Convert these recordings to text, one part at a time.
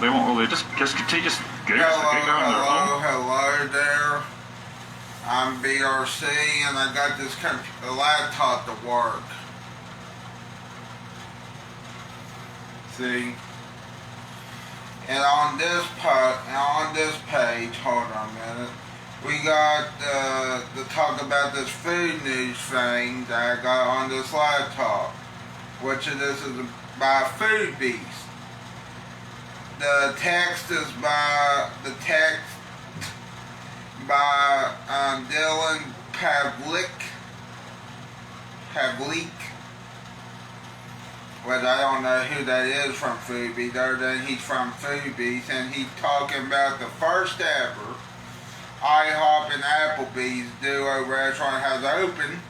They won't really just go Hello there. I'm BRC and I got this laptop to work. See? And on this page, hold on a minute, we got to talk about this food news thing that I got on this laptop, which this is by APPLEBEE'S. The text is by Dylan Pavlik, but I don't know who that is from APPLEBEE'S, other than he's from APPLEBEE'S, and he's talking about the first ever IHOP and APPLEBEE'S duo restaurant has opened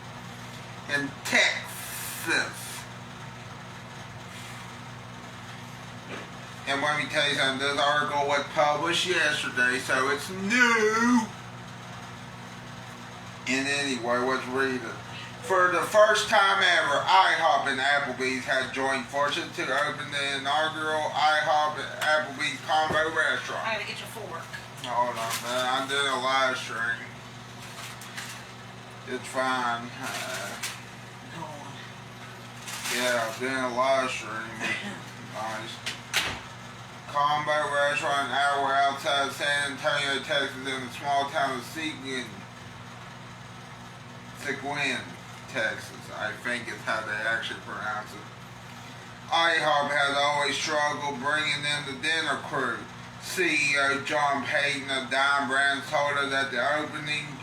in Texas. And let me tell you something, this article was published yesterday, so it's new. And anyway, let's read it. For the first time ever, IHOP and APPLEBEE'S have joined forces to open the inaugural IHOP and APPLEBEE'S combo restaurant. I gotta get your fork. Hold on, man. I'm doing a live stream. It's fine. Yeah, I'm doing a live stream. Nice. Combo restaurant, an hour outside San Antonio, Texas, in the small town of Seguin, Texas, I think is how they actually pronounce it. IHOP has always struggled bringing in the dinner crew. CEO John Payton of Dime Brands told us at the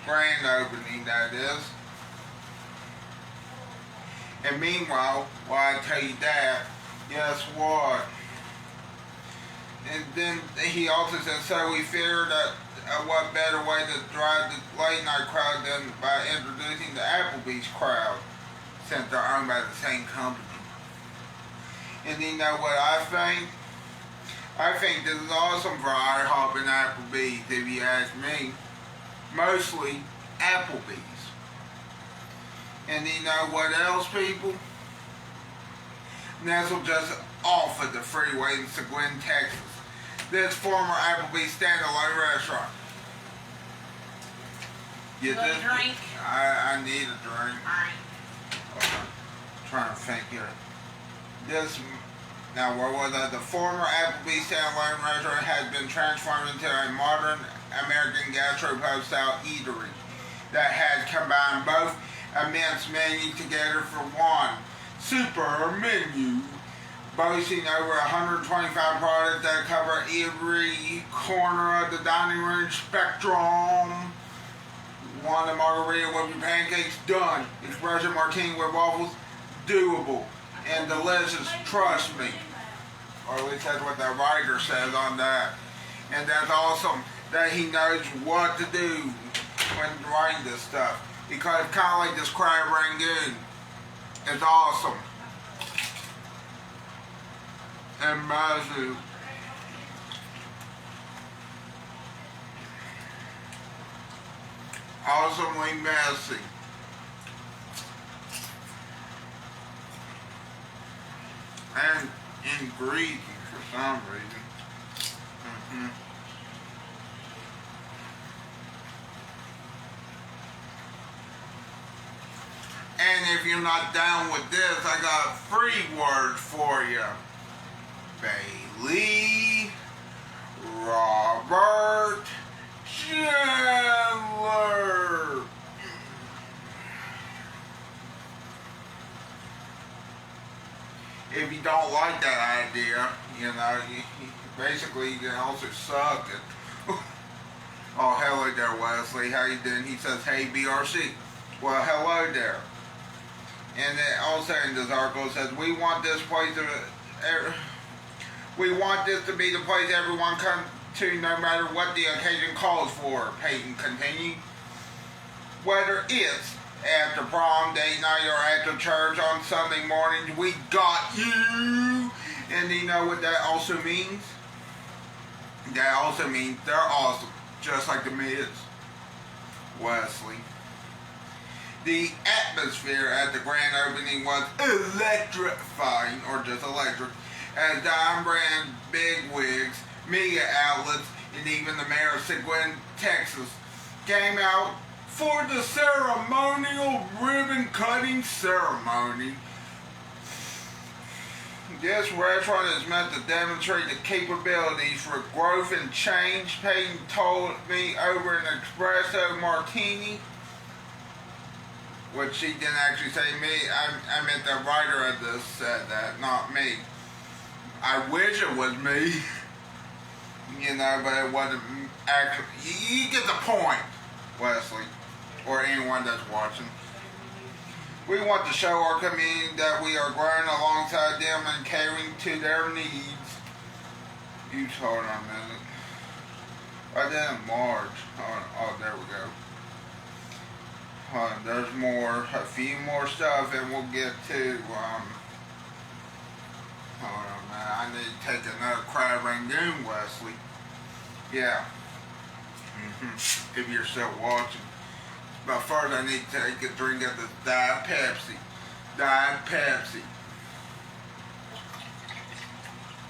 grand opening, that is. And meanwhile, while I tell you that, guess what? And then he also said, so we figured that what better way to drive the late night crowd than by introducing the APPLEBEE'S crowd, since they're owned by the same company. And you know what I think? I think this is awesome for IHOP and APPLEBEE'S, if you ask me. Mostly APPLEBEE'S. And you know what else, people? Nestled just off of the freeway in Seguin, Texas. This former APPLEBEE'S standalone restaurant. You want a drink? I need a drink. Alright. Okay. I'm trying to think here. Now where was that? The former APPLEBEE'S standalone restaurant has been transformed into a modern American gastropub style eatery that has combined both immense menu together for one super menu, boasting over 125 products that cover every corner of the dining room spectrum. Want a margarita with your pancakes? Done. Espresso martini with waffles? Doable. And delicious, trust me. Or at least that's what the writer says on that. And that's awesome that he knows what to do when writing this stuff. Because it's kind of like this crab rangoon. It's awesome. And massive. Awesomely messy. And ingredient for some reason. And if you're not down with this, I got 3 words for you. Bailey, Robert, Chandler. If you don't like that idea, you know, basically you can also suck it. Oh, hello there, Wesley. How you doing? He says, hey, BRC. Well, hello there. And it also in this article says, we want this to be the place everyone comes to no matter what the occasion calls for, Payton continued. Whether it's after prom, date night, or after church on Sunday mornings, we got you. And you know what that also means? That also means they're awesome, just like the Miz. Wesley. The atmosphere at the grand opening was electrifying, or just electric, as Dime Brand bigwigs media outlets, and even the mayor of Seguin, Texas, came out for the ceremonial ribbon-cutting ceremony. This restaurant is meant to demonstrate the capabilities for growth and change. Peyton told me over an espresso martini, which she didn't actually say me. I meant the writer of this said that, not me. I wish it was me, you know, but it wasn't actually. You get the point, Wesley, or anyone that's watching. We want to show our community that we are growing alongside them and catering to their needs. You hold on a minute. I didn't March. Oh, there we go. There's more, a few more stuff, and we'll get to, hold on, man. I need to take another crab rangoon, Wesley. Yeah. If you're still watching. But first, I need to take a drink of the Diet Pepsi. Diet Pepsi.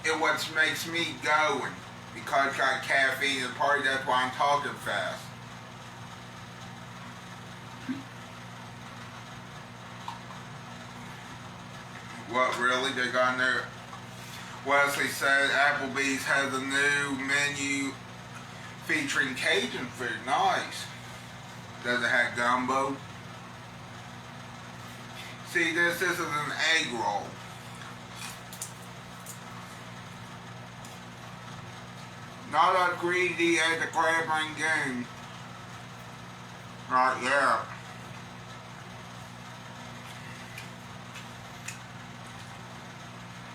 It what makes me going, because it's got caffeine in the party. That's why I'm talking fast. What, really? They got in there? Wesley said Applebee's has a new menu featuring Cajun food. Nice. Does it have gumbo? See, this is an egg roll. Not as greedy as the crab rangoon. Right there.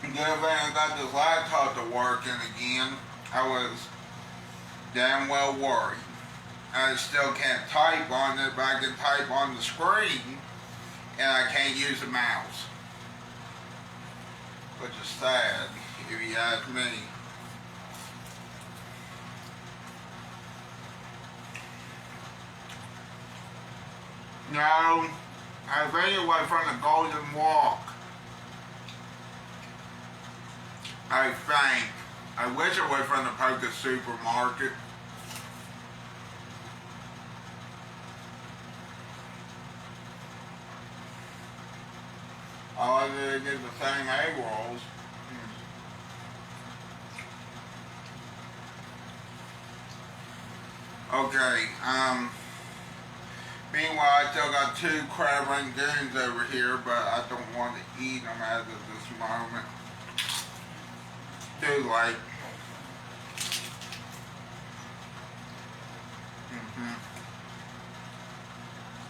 Good thing I got this laptop to working again. I was damn well worried. I still can't type on it, but I can type on the screen, and I can't use the mouse. Which is sad, if you ask me. No, I think it was from the Golden Walk. I think. I wish it was from the Poca Supermarket. All I did is the same egg rolls. Okay, meanwhile I still got 2 crab rangoons over here, but I don't want to eat them as of this moment. Too late.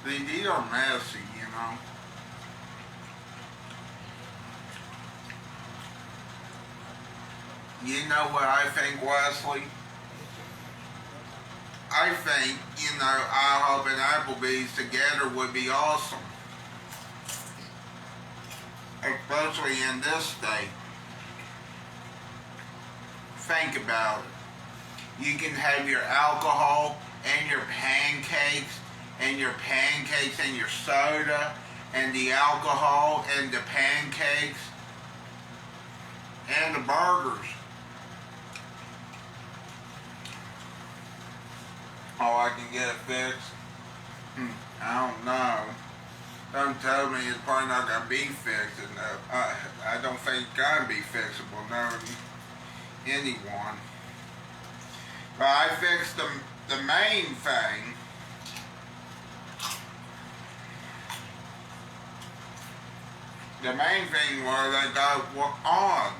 These are messy, you know. You know what I think, Wesley? I think, you know, IHOP and Applebee's together would be awesome. Especially in this state. Think about it. You can have your alcohol and your pancakes and your soda and the alcohol and the pancakes and the burgers. Oh, I can get it fixed? I don't know. Don't tell me it's probably not going to be fixed enough. I don't think it's going to be fixable, no, anyone. But I fixed the main thing. The main thing was I got on.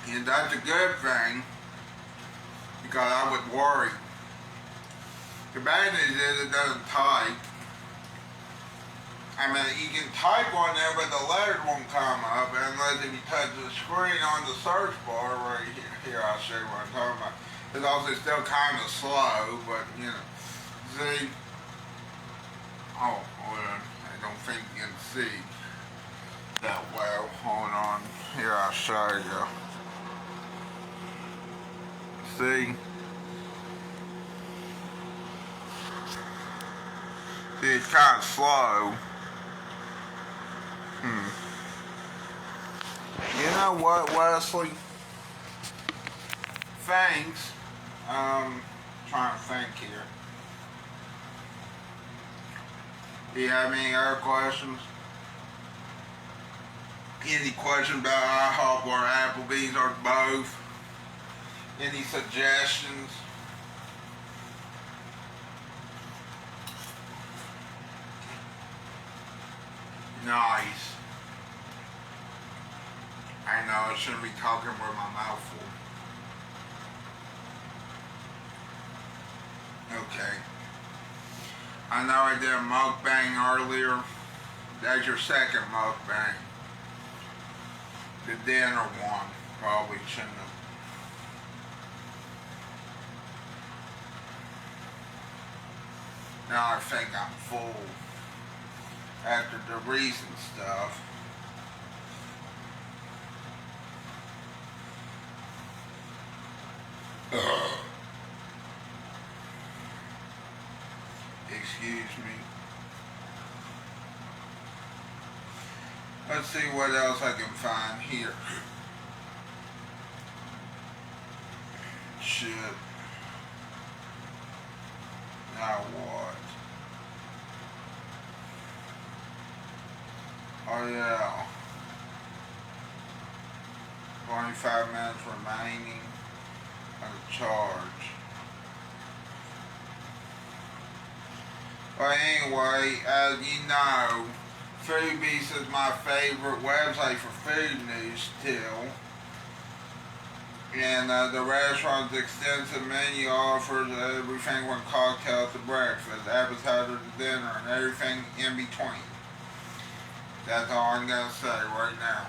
And that's a good thing, because I was worried. The bad news is it doesn't type. I mean, you can type on there, but the letters won't come up unless if you touch the screen on the search bar right here. Here, I'll show you what I'm talking about. It's also still kind of slow, but, you know. See? Oh, well, I don't think you can see that well. Hold on. Here, I'll show you. See? It's kind of slow. You know what, Wesley? Thanks. Trying to think here. Do you have any other questions? Any questions about IHOP or Applebee's or both? Any suggestions? Nice. I know I shouldn't be talking with my mouth full. Okay. I know I did a mukbang earlier. That's your second mukbang. The dinner one probably shouldn't have. Now I think I'm full after the recent stuff. Excuse me. Let's see what else I can find here. Shit. Now what? Oh yeah. 25 minutes remaining on the charge. But anyway, as you know, FoodBeast is my favorite website for food news still. And the restaurant's extensive menu offers everything from cocktails to breakfast, appetizer to dinner, and everything in between. That's all I'm going to say right now.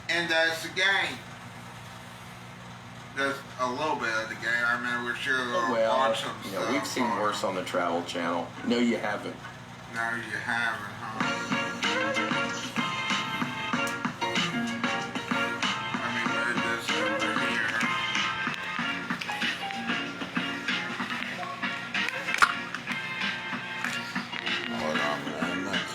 And that's the game. Just a little bit of the game. I mean, we're sure going to watch some stuff. We've seen worse on the Travel Channel. No, you haven't. No, you haven't, huh? Let me move this over here. Hold on a minute.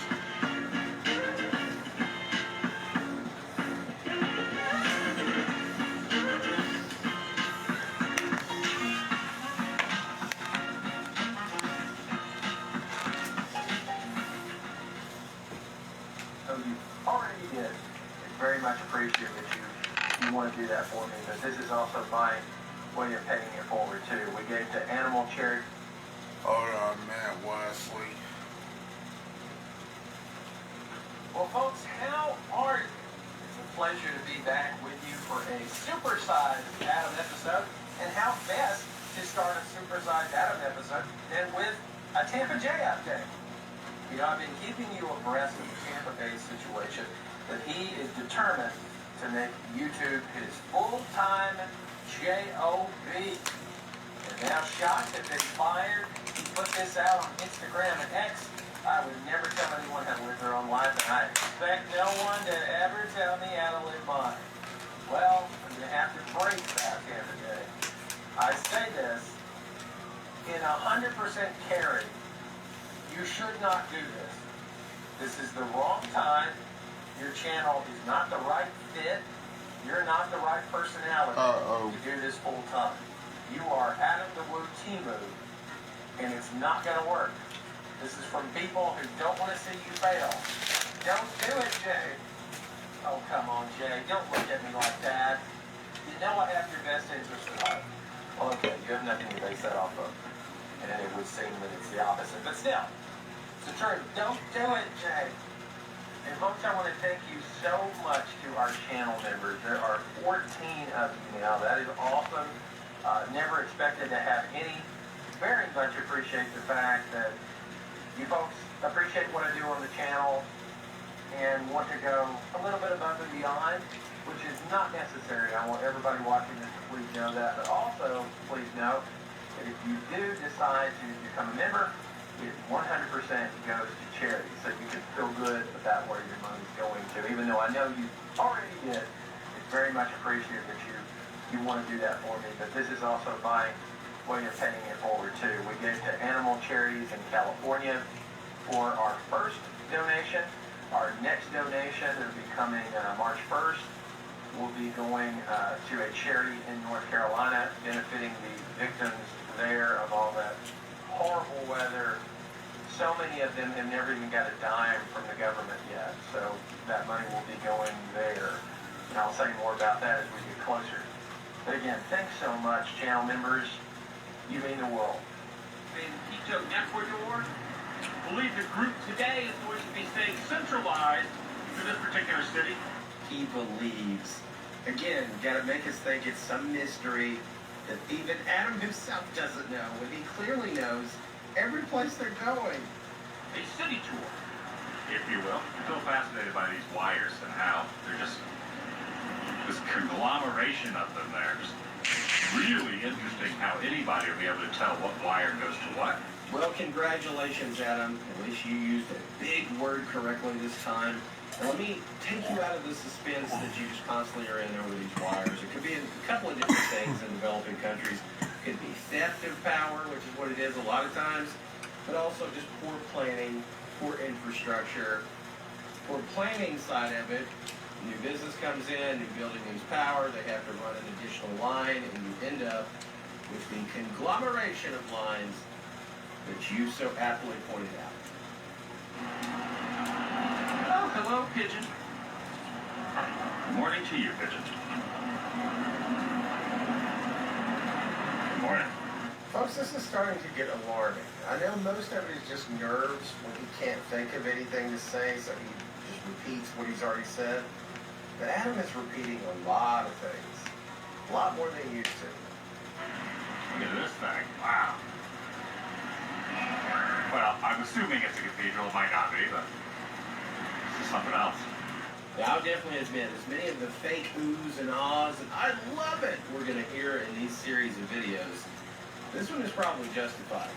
Already did. It's very much appreciated that you want to do that for me, but this is also my way of paying it forward too. We gave to animal charity. Hold on a minute, Wesley. Well, folks, how are you? It's a pleasure to be back with you for a supersized Adam episode. And how best to start a supersized Adam episode than with a Tampa J update. You know, I've been keeping you abreast of the Tampa Bay situation, that he is determined to make YouTube his full-time job. And now shocked at being fired. He put this out on Instagram and X. I would never tell anyone how to live their own life, and I expect no one to ever tell me how to live mine. Well, I'm going to have to break that Tampa Bay. I say this in 100% carry. You should not do this. This is the wrong time. Your channel is not the right fit. You're not the right personality to do this full time. You are Adam the Woo Timu, and it's not going to work. This is from people who don't want to see you fail. Don't do it, Jay. Oh, come on, Jay. Don't look at me like that. You know I have your best interest at heart. Well, okay, you have nothing to base that off of. And it would seem that it's the opposite. But still, it's the truth. Don't do it, Jay. And folks, I want to thank you so much to our channel members. There are 14 of you now. That is awesome. Never expected to have any. Very much appreciate the fact that you folks appreciate what I do on the channel and want to go a little bit above and beyond, which is not necessary. I want everybody watching this to please know that. But also, please know that if you do decide to become a member, it 100% goes to charity. So you can feel good about where your money's going to. Even though I know you already did, it's very much appreciated that you want to do that for me. But this is also my way of paying it forward too. We gave to several charities in California for our first donation. Our next donation will be coming March 1st. We'll be going to a charity in North Carolina, benefiting the victims there of all that horrible weather. So many of them have never even got a dime from the government yet, so that money will be going there. And I'll say more about that as we get closer. But again, thanks so much, channel members. You mean the world. In Quito, Ecuador, believe the group today is going to be staying centralized to this particular city. He believes. Again, gotta make us think it's some mystery that even Adam himself doesn't know, when he clearly knows every place they're going. A city tour, if you will. I'm so fascinated by these wires and how they're just this conglomeration of them there. Just really interesting how anybody will be able to tell what wire goes to what. Well, congratulations, Adam. At least you used a big word correctly this time. And let me take you out of the suspense that you just constantly are in over these wires. It could be a couple of different things in developing countries. It could be theft of power, which is what it is a lot of times, but also just poor planning, poor infrastructure. For planning side of it, new business comes in, new building needs power, they have to run an additional line, and you end up with the conglomeration of lines that you so aptly pointed out. Oh, hello, Pigeon. Good morning to you, Pigeon. Good morning. Folks, this is starting to get alarming. I know most of it is just nerves when he can't think of anything to say, so he just repeats what he's already said. But Adam is repeating a lot of things. A lot more than he used to. Look at this thing. Wow. Well, I'm assuming it's a cathedral. It might not be, but this is something else. Now, I'll definitely admit, as many of the fake oohs and ahs, and I love it, we're going to hear in these series of videos, this one is probably justified.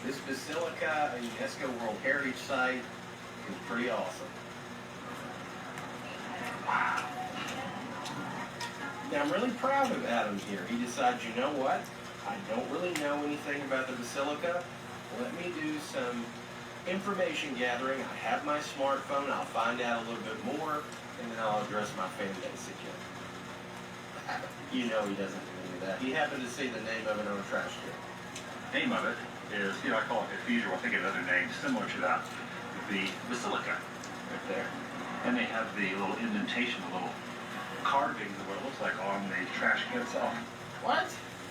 This basilica, a UNESCO World Heritage Site, is pretty awesome. Wow. Now, I'm really proud of Adam here. He decides, you know what? I don't really know anything about the basilica. Let me do some information gathering. I have my smartphone. I'll find out a little bit more, and then I'll address my fan base again. You know he doesn't believe that. He happened to see the name of it on a trash can. Name of it is, I call it cathedral. I think another name similar to that, the basilica, right there. And they have the little indentation, the little carving of what it looks like on the trash can itself. What?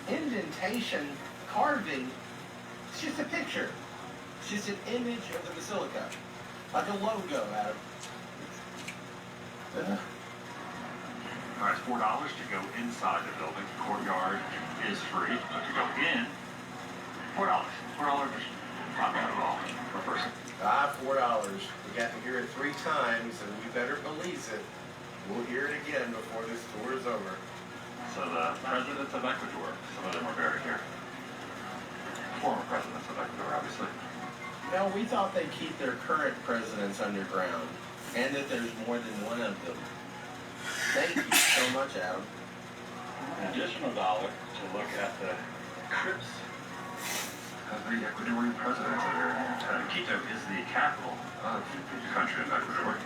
Indentation, carving? It's just a picture. It's just an image of the basilica. Like a logo, Adam. All right, it's $4 to go inside the building. The courtyard is free, but to go in, $4. $4 is not bad at all per person. $4. We got to hear it 3 times, and we better believe it. We'll hear it again before this tour is over. So the presidents of Ecuador, some of them are buried here. Former presidents of Ecuador, obviously. No, we thought they'd keep their current presidents underground, and that there's more than one of them. Thank you so much, Adam. An additional $1 to look at the crypts of the Ecuadorian presidents. Quito is the capital of the country of Ecuador.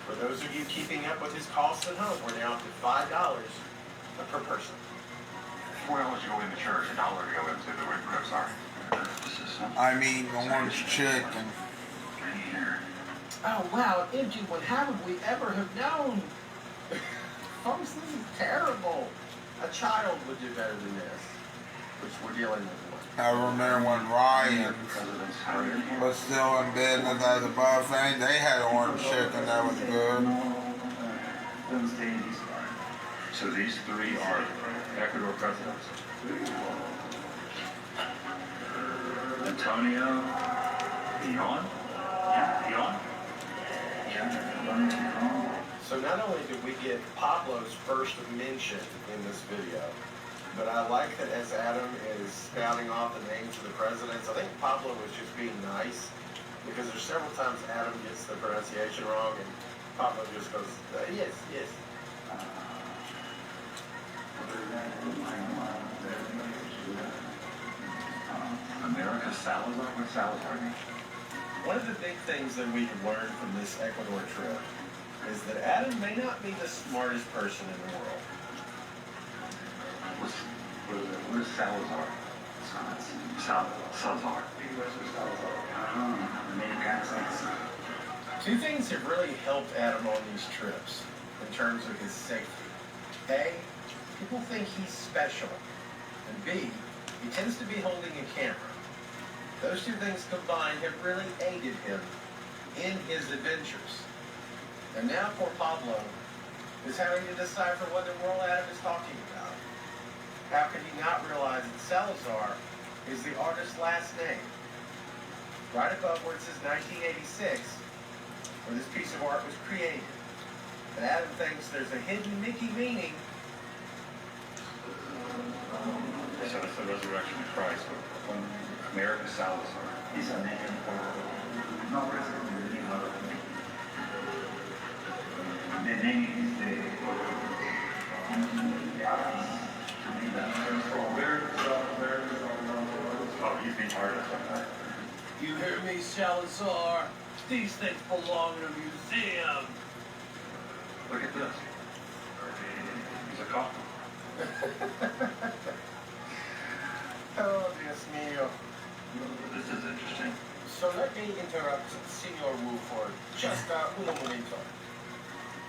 For those of you keeping up with his costs at home, we're now up to $5 per person. $4 to go in the church, $1 to go into the where the crypts are. I mean, orange chicken. Oh, wow, an empty one. How would we ever have known? Folks, this is terrible. A child would do better than this, which we're dealing with. I remember when Ryan was still in business as a buffet, they had orange chicken that was good. So these 3 are Ecuador presidents. Antonio Ion? Yeah, Ion? So not only did we get Pablo's first mention in this video, but I like that as Adam is spouting off the names of the presidents, I think Pablo was just being nice, because there's several times Adam gets the pronunciation wrong, and Pablo just goes, yes, yes. America Salazar? What's Salazar mean? One of the big things that we can learn from this Ecuador trip is that Adam may not be the smartest person in the world. What is Salazar? Salazar. Two things have really helped Adam on these trips in terms of his safety. A, people think he's special. And B, he tends to be holding a camera. Those two things combined have really aided him in his adventures. And now poor Pablo is having to decipher what the world Adam is talking about. How can he not realize that Salazar is the artist's last name? Right above where it says 1986, where this piece of art was created. And Adam thinks there's a hidden Mickey meaning. So it's the resurrection of Christ. When America Salazar. He's a name for no reason. The name is Oh, he's the artist of that. You hear me, Salazar? These things belong in a museum. Look at this. He's a coffin. Oh, Dios mío. This is interesting. So let me interrupt Senor Wu for just un momento.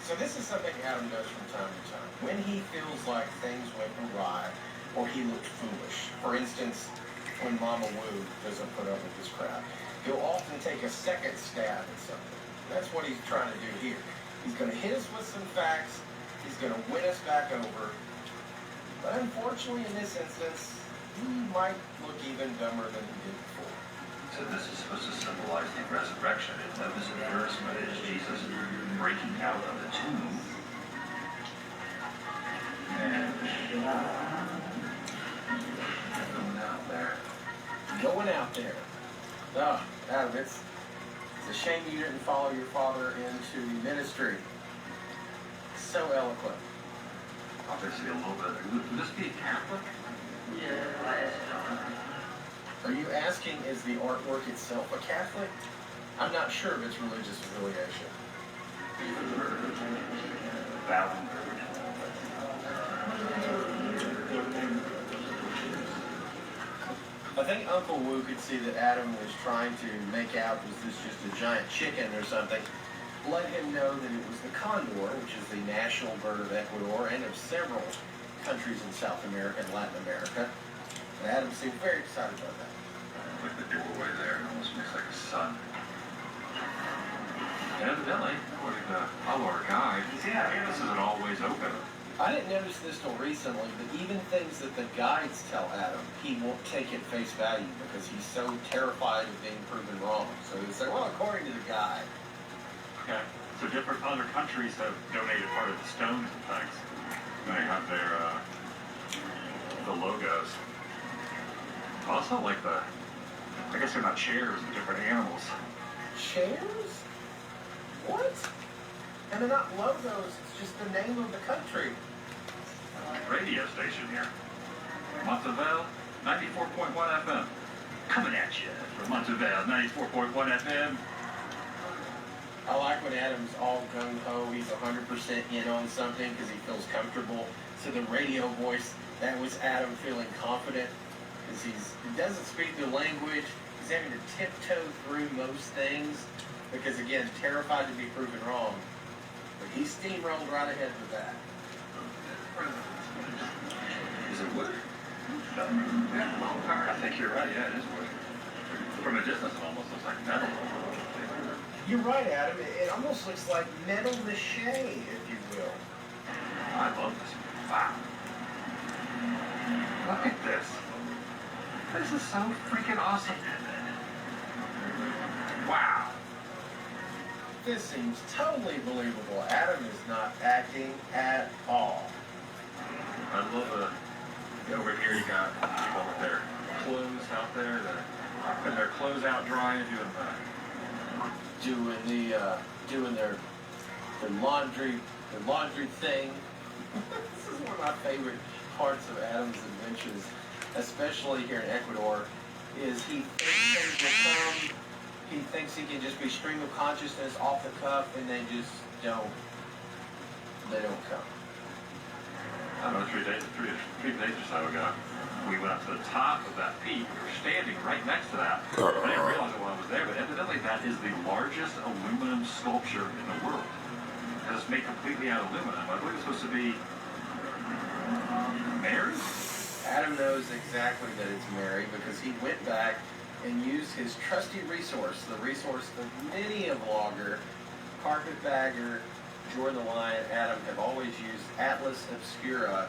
So this is something Adam does from time to time. When he feels like things went awry or he looked foolish. For instance, when Mama Wu doesn't put up with this crap, he'll often take a second stab at something. That's what he's trying to do here. He's going to hit us with some facts. He's going to win us back over. But unfortunately, in this instance, he might look even dumber than he did before. So this is supposed to symbolize the resurrection. It's not this verse, but it is Jesus breaking out of the tomb. And going out there. Going out there. Oh, Adam, it's a shame you didn't follow your father into ministry. So eloquent. Obviously a little bit. Would this be Catholic? Are you asking, is the artwork itself a Catholic? I'm not sure of its religious affiliation. Thousand. I think Uncle Wu could see that Adam was trying to make out was this just a giant chicken or something. Let him know that it was the condor, which is the national bird of Ecuador and of several countries in South America and Latin America. And Adam seemed very excited about that. Like the doorway there, it almost looks like a sun. And evidently, according to our guide, this isn't always open. I didn't notice this till recently, but even things that the guides tell Adam, he won't take at face value because he's so terrified of being proven wrong. So he'll say, well, according to the guide. Okay. So different other countries have donated part of the stones and things. They have their the logos. Also, like I guess they're not chairs, but different animals. Chairs? What? And they're not logos, it's just the name of the country. Radio station here. Montevideo, 94.1 FM. Coming at you from Montevideo, 94.1 FM. I like when Adam's all gung-ho, he's 100% in on something because he feels comfortable. So the radio voice, that was Adam feeling confident because he doesn't speak the language. He's having to tiptoe through most things because, again, terrified to be proven wrong. But he steamrolled right ahead with that. Is it wood? I think you're right, yeah, it is wood. From a distance, it almost looks like metal. You're right, Adam. It almost looks like metal mache, if you will. I love this. Wow. Look at this. This is so freaking awesome. Wow. This seems totally believable. Adam is not acting at all. I love over here you got people with their clothes out there. They're putting their clothes out drying, doing their laundry thing. This is one of my favorite parts of Adam's adventures, especially here in Ecuador. is he thinks things will come. He thinks he can just be stream of consciousness off the cuff, and they just don't. They don't come. I don't know, 3 days or so ago, we went up to the top of that peak. We were standing right next to that. I didn't realize it when I was there, but evidently that is the largest aluminum sculpture in the world. And it's made completely out of aluminum. I believe it's supposed to be Mary? Adam knows exactly that it's Mary because he went back and used his trusty resource, the resource of many a vlogger, carpetbagger, Jordan the Lion, Adam have always used Atlas Obscura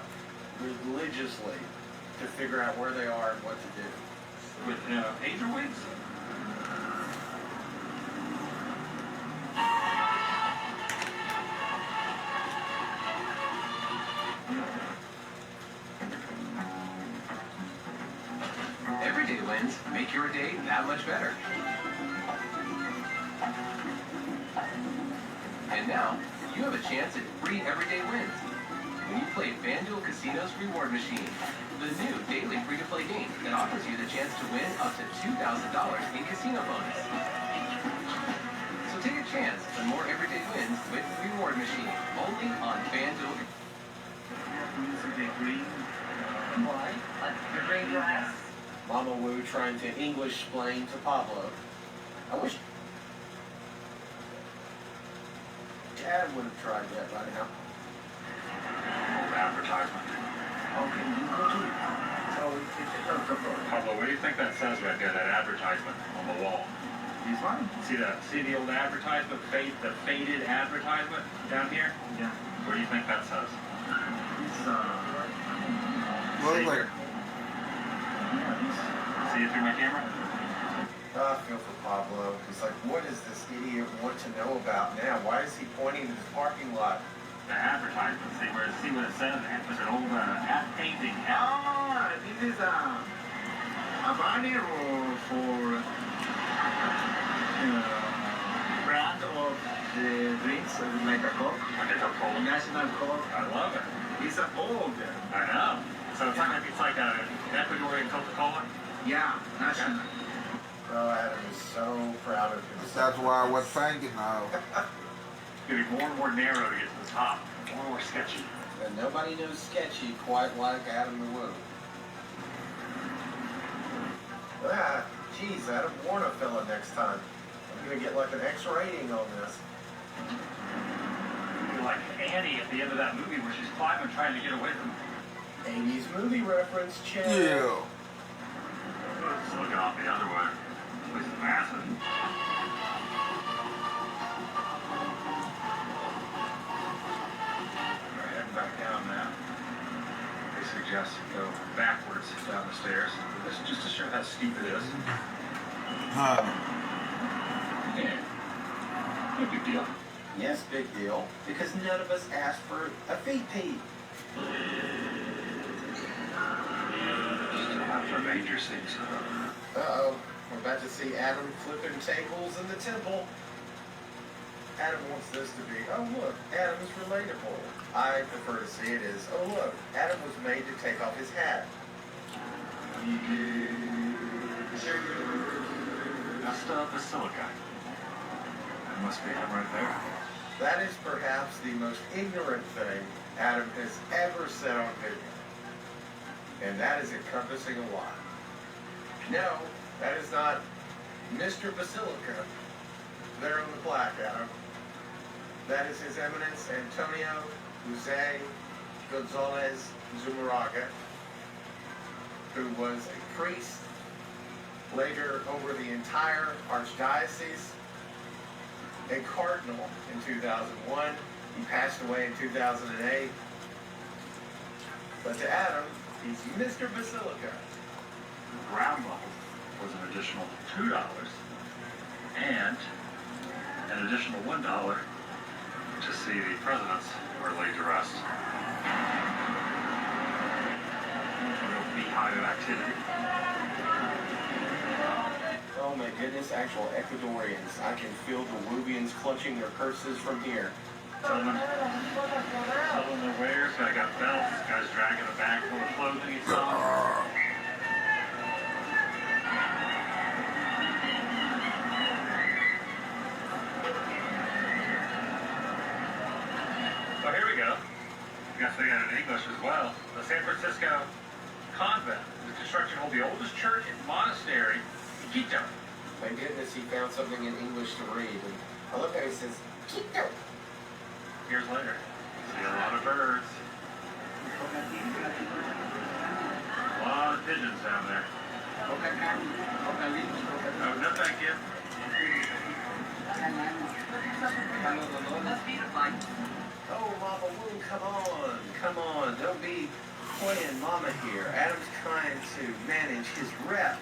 religiously to figure out where they are and what to do. With angel wings? Everyday wins make your day that much better. And now, you have a chance at free everyday wins when you play FanDuel Casino's reward machine, the new daily free-to-play game that offers you the chance to win up to $2,000 in casino bonus. So take a chance on more everyday wins with reward machine, only on FanDuel. Why? Like the green grass? Mama Wu trying to English-explain to Pablo. I wish Adam would have tried that by now. Advertisement. Okay, you go to it. So it's Pablo, what do you think that says right there, that advertisement on the wall? this one? See the old advertisement, the faded advertisement down here? Yeah. What do you think that says? It's Look like yeah, this. See it through my camera? I feel for Pablo. He's like, what does this idiot want to know about now? Why is he pointing to the parking lot? The advertisement. See what it says? There's an old ad painting. Ah, this is a banner for brand of the drinks, like a Coke, Coca-Cola. National Coke. I love it. It's an old, I know. So it's like an Ecuadorian Coca-Cola? yeah, national. Oh, Adam is so proud of himself. that's why I was thinking of. It's getting more and more narrow to get to the top. More and more sketchy. And nobody knows sketchy quite like Adam the Woo. Ah, geez, Adam, warn a fella next time. I'm gonna get like an X rating on this. You're like Annie at the end of that movie where she's climbing trying to get away from 80s movie reference, check. Yeah. Just looking off the other way. This place is massive. We're heading back down now. They suggest you go backwards down the stairs. This is just to show how steep it is. Huh. Yeah. No big deal. Yes, big deal. Because none of us asked for a feet pee. Still have our major scenes. Uh-oh. We're about to see Adam flipping tables in the temple. Adam wants this to be, oh look, Adam is relatable. I prefer to see it as, oh look, Adam was made to take off his hat. That's the Basilica. That must be him right there. That is perhaps the most ignorant thing Adam has ever said on video. And that is encompassing a lot. No, that is not Mr. Basilica there on the plaque, Adam. That is His Eminence Antonio Jose Gonzalez Zumaraga, who was a priest, later over the entire archdiocese, a cardinal in 2001. He passed away in 2008. But to Adam, he's Mr. Basilica. Ground level was an additional $2 and an additional $1 to see the presidents who are laid to rest. A real beehive of activity. Oh my goodness, actual Ecuadorians. I can feel the Wubians clutching their purses from here. Selling their wares. Guy got belts. Guy's dragging a bag full of clothing he saw. they got it in English as well. The San Francisco convent. The construction hold the oldest church and monastery in Quito. Thank goodness he found something in English to read. And I love how he says, Quito. Years later, see a lot of birds. A lot of pigeons down there. Oh, no, thank you. Oh, Mama Woo, come on, don't be playing Mama here. Adam's trying to manage his rep.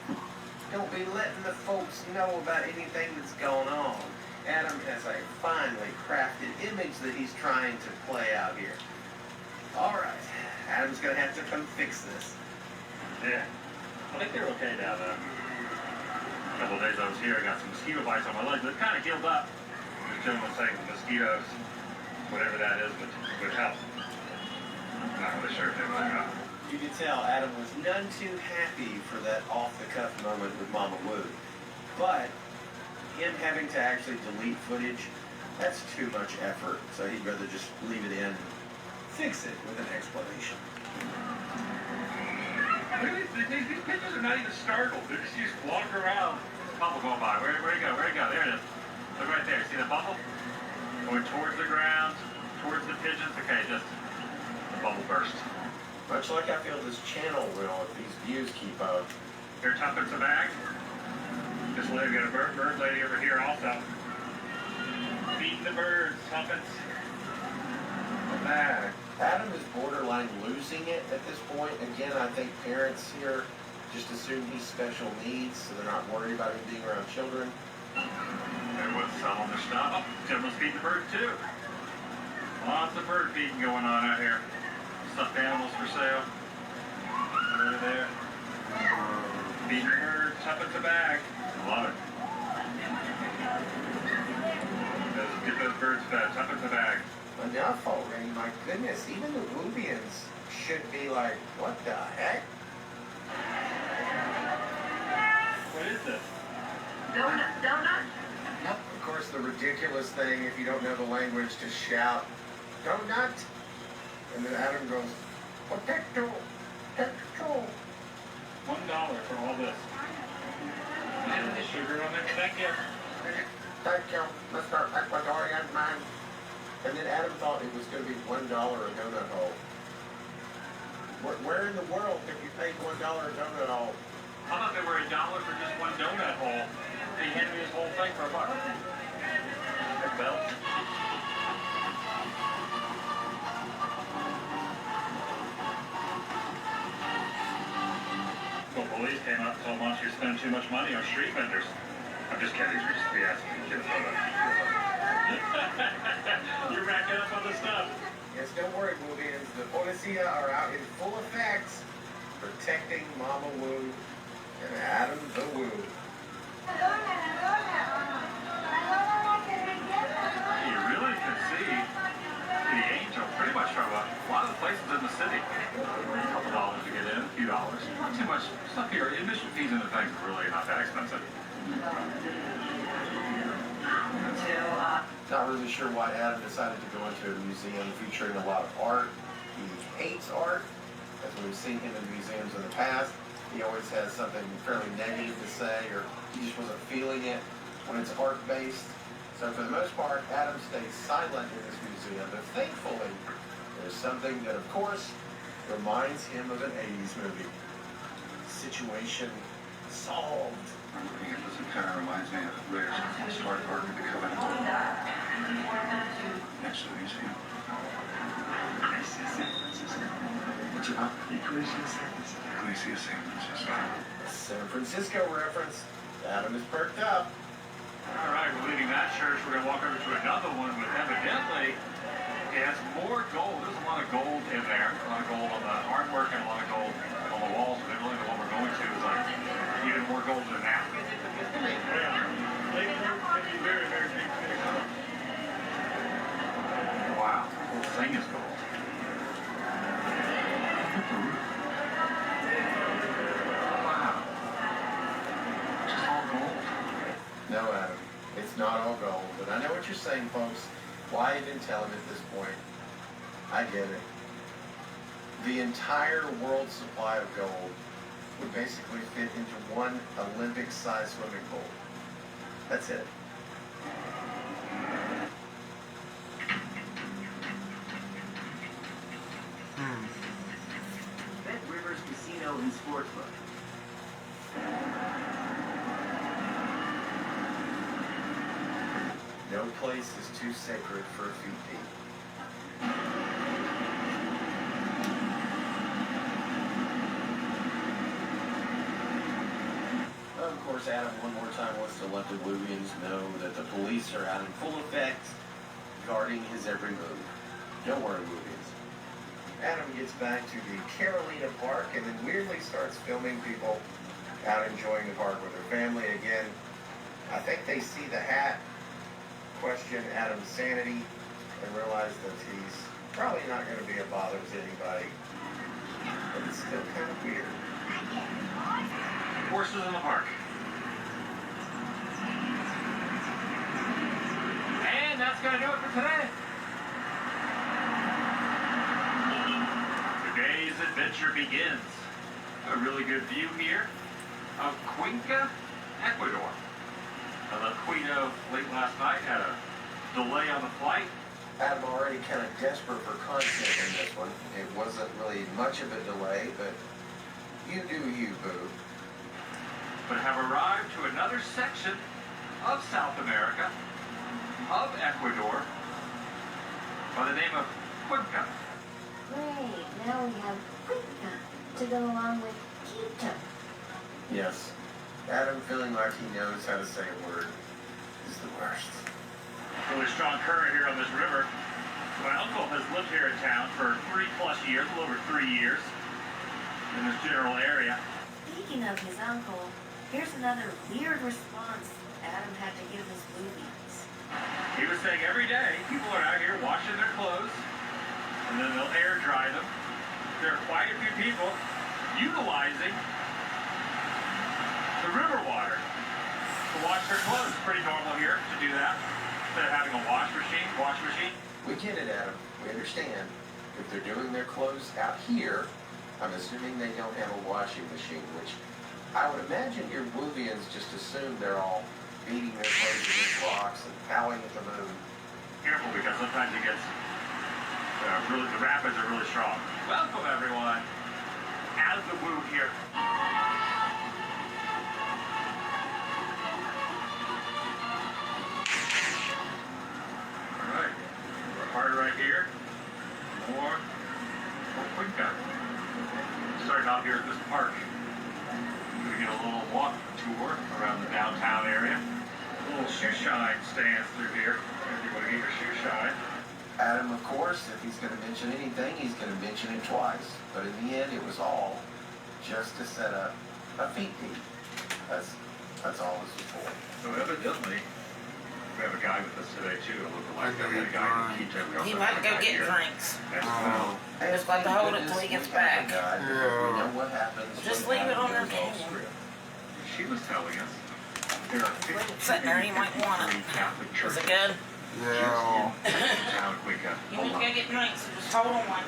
Don't be letting the folks know about anything that's going on. Adam has a finely crafted image that he's trying to play out here. All right, Adam's gonna have to come fix this. Yeah, I think they're okay now, though. A couple of days I was here, I got some mosquito bites on my legs, but it kind of healed up. The gentleman saying the mosquitoes, whatever that is, would help. I'm not really sure if they would help. You could tell Adam was none too happy for that off-the-cuff moment with Mama Woo. But him having to actually delete footage, that's too much effort. So he'd rather just leave it in and fix it with an explanation. Really? These pigeons are not even startled. They're just walking around. Bubble going by. Where'd it go? Where'd it go? There it is. Look right there. See the bubble? Going towards the ground, towards the pigeons. Okay, just the bubble burst. Much like I feel this channel will if these views keep up. Here, tuppence a bag. This lady got a bird lady over here also. Feeding the birds, tuppence a bag. Adam is borderline losing it at this point. Again, I think parents here just assume he's special needs, so they're not worried about him being around children. Everyone's selling their stuff. Everyone's feeding the birds too. Lots of bird feeding going on out here. Stuffed animals for sale. Over there. Feeding the birds, tuppence a bag. Love it. Get those birds fed, tuppence a bag. Enough already, my goodness. Even the Woobians should be like, what the heck? What is this? Donut? Yep. Of course, the ridiculous thing, if you don't know the language, to shout, donut. And then Adam goes, potato, potato. $1 for all this. And the sugar on it. Thank you. Thank you, Mr. Ecuadorian man. And then Adam thought it was going to be $1 a donut hole. Where in the world have you paid $1 a donut hole? How about they were $1 for just one donut hole? They handed me this whole thing for $1. Hey, Bell. Well, police came up and told Monty you're spending too much money on street vendors. I'm just kidding. You're just asking me to get a photo. You're racking up on the stuff. Yes, don't worry, Woobians. The policia are out in full effect, protecting Mama Woo and Adam the Woo. You really can see the angel pretty much from a lot of the places in the city. A couple dollars to get in, a few dollars. Not too much stuff here. Admission fees and the things are really not that expensive. Not really sure why Adam decided to go into a museum featuring a lot of art. He hates art. As we've seen him in museums in the past, he always has something fairly negative to say, or he just wasn't feeling it when it's art-based. So for the most part, Adam stays silent in this museum, but thankfully, there's something that, of course, reminds him of an 80s movie. Situation solved. I'm looking at this, it kind of reminds me of Raiders of the Lost Ark of the Covenant. Next to the museum. I see San Francisco. What's it about? Ecclesia San Francisco. Ecclesia San Francisco. San Francisco reference. Adam is perked up. All right, we're leaving that church. We're going to walk over to another one with evidently it has more gold. There's a lot of gold in there. A lot of gold on the artwork and a lot of gold on the walls. But really the one we're going to is like even more gold than that. Very, very big. Wow, the whole thing is gold. Wow. Just all gold. No, Adam, it's not all gold, but I know what you're saying, folks. Why you didn't tell him at this point? I get it. The entire world supply of gold would basically fit into one Olympic-sized swimming pool. That's it. Bet Rivers Casino and Sportsbook. No place is too sacred for a feet deep. Of course, Adam one more time wants to let the Woovians know that the police are out in full effect, guarding his every move. Don't worry, Woovians. Adam gets back to the Carolina Park and then weirdly starts filming people out enjoying the park with their family again. I think they see the hat, question Adam's sanity, and realize that he's probably not going to be a bother to anybody. But it's still kind of weird. Horses in the park. And that's going to do it for today. Today's adventure begins. A really good view here of Cuenca, Ecuador. I left Quito late last night, had a delay on the flight. Adam already kind of desperate for content in this one. It wasn't really much of a delay, but you do you, boo. But have arrived to another section of South America, of Ecuador, by the name of Cuenca. Great, now we have Cuenca to go along with Quito. Yes. Adam feeling like he knows how to say a word is the worst. Really strong current here on this river. My uncle has lived here in town for 3+ years, a little over 3 years, in this general area. Speaking of his uncle, here's another weird response Adam had to give his movies. He was saying every day people are out here washing their clothes, and then they'll air dry them. There are quite a few people utilizing the river water to wash their clothes. It's pretty normal here to do that instead of having a wash machine. We get it, Adam. We understand. If they're doing their clothes out here, I'm assuming they don't have a washing machine, which I would imagine your Woovians just assume they're all beating their clothes against rocks and howling at the moon. Careful, because sometimes it gets the rapids are really strong. Welcome everyone. As the Woo here. Alright. Hard right here. More Cuenca. Starting off here at this park. We're gonna get a little walk tour around the downtown area. A little shoe shine stands through here. If you want to get your shoe shine. Adam, of course, if he's going to mention anything, he's going to mention it twice. But in the end, it was all just to set up a feet deep. That's all this was for. So evidently, we have a guy with us today too, a lookalike. We had a guy in Quito. He might go get drinks. And Just like to hold it till he gets back. We know what happens. Just when leave it on Adam their goes off table. script. She was telling us there are 53 Sitting there, he might want it. Catholic Is churches it good? in town Cuenca. You need to go get drinks, so just hold on.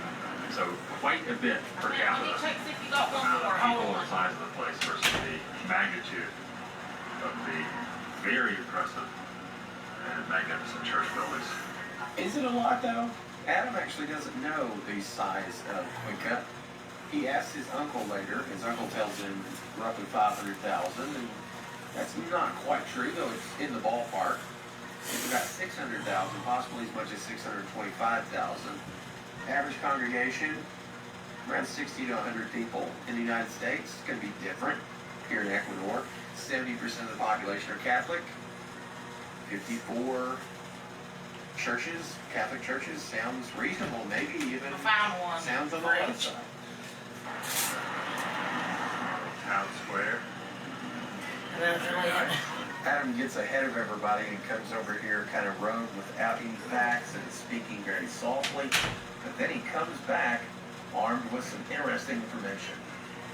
So quite a bit per He capita. checks if you got one Amount more, of people hold and on. size of the place versus the magnitude of the very impressive and magnificent church buildings. Is it a lot, though? Adam actually doesn't know the size of Cuenca. He asks his uncle later. His uncle tells him roughly 500,000, and that's not quite true, though it's in the ballpark. It's about 600,000, possibly as much as 625,000. Average congregation, around 60 to 100 people. In the United States, it's going to be different. Here in Ecuador, 70% of the population are Catholic. 54 churches, Catholic churches, sounds reasonable. Maybe even I found one. sounds on the low side. Town square. And there's really it. Adam gets ahead of everybody and comes over here kind of rogue without any facts and speaking very softly. But then he comes back armed with some interesting information.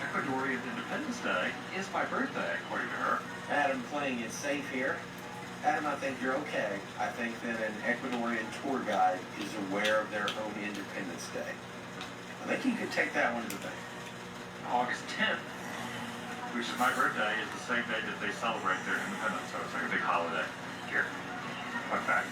Ecuadorian Independence Day is my birthday, according to her. Adam playing it safe here. Adam, I think you're okay. I think that an Ecuadorian tour guide is aware of their own Independence Day. I think you could take that one to the bank. August 10th, which is my birthday, is the same day that they celebrate their independence, so it's like a big holiday here. Fun fact.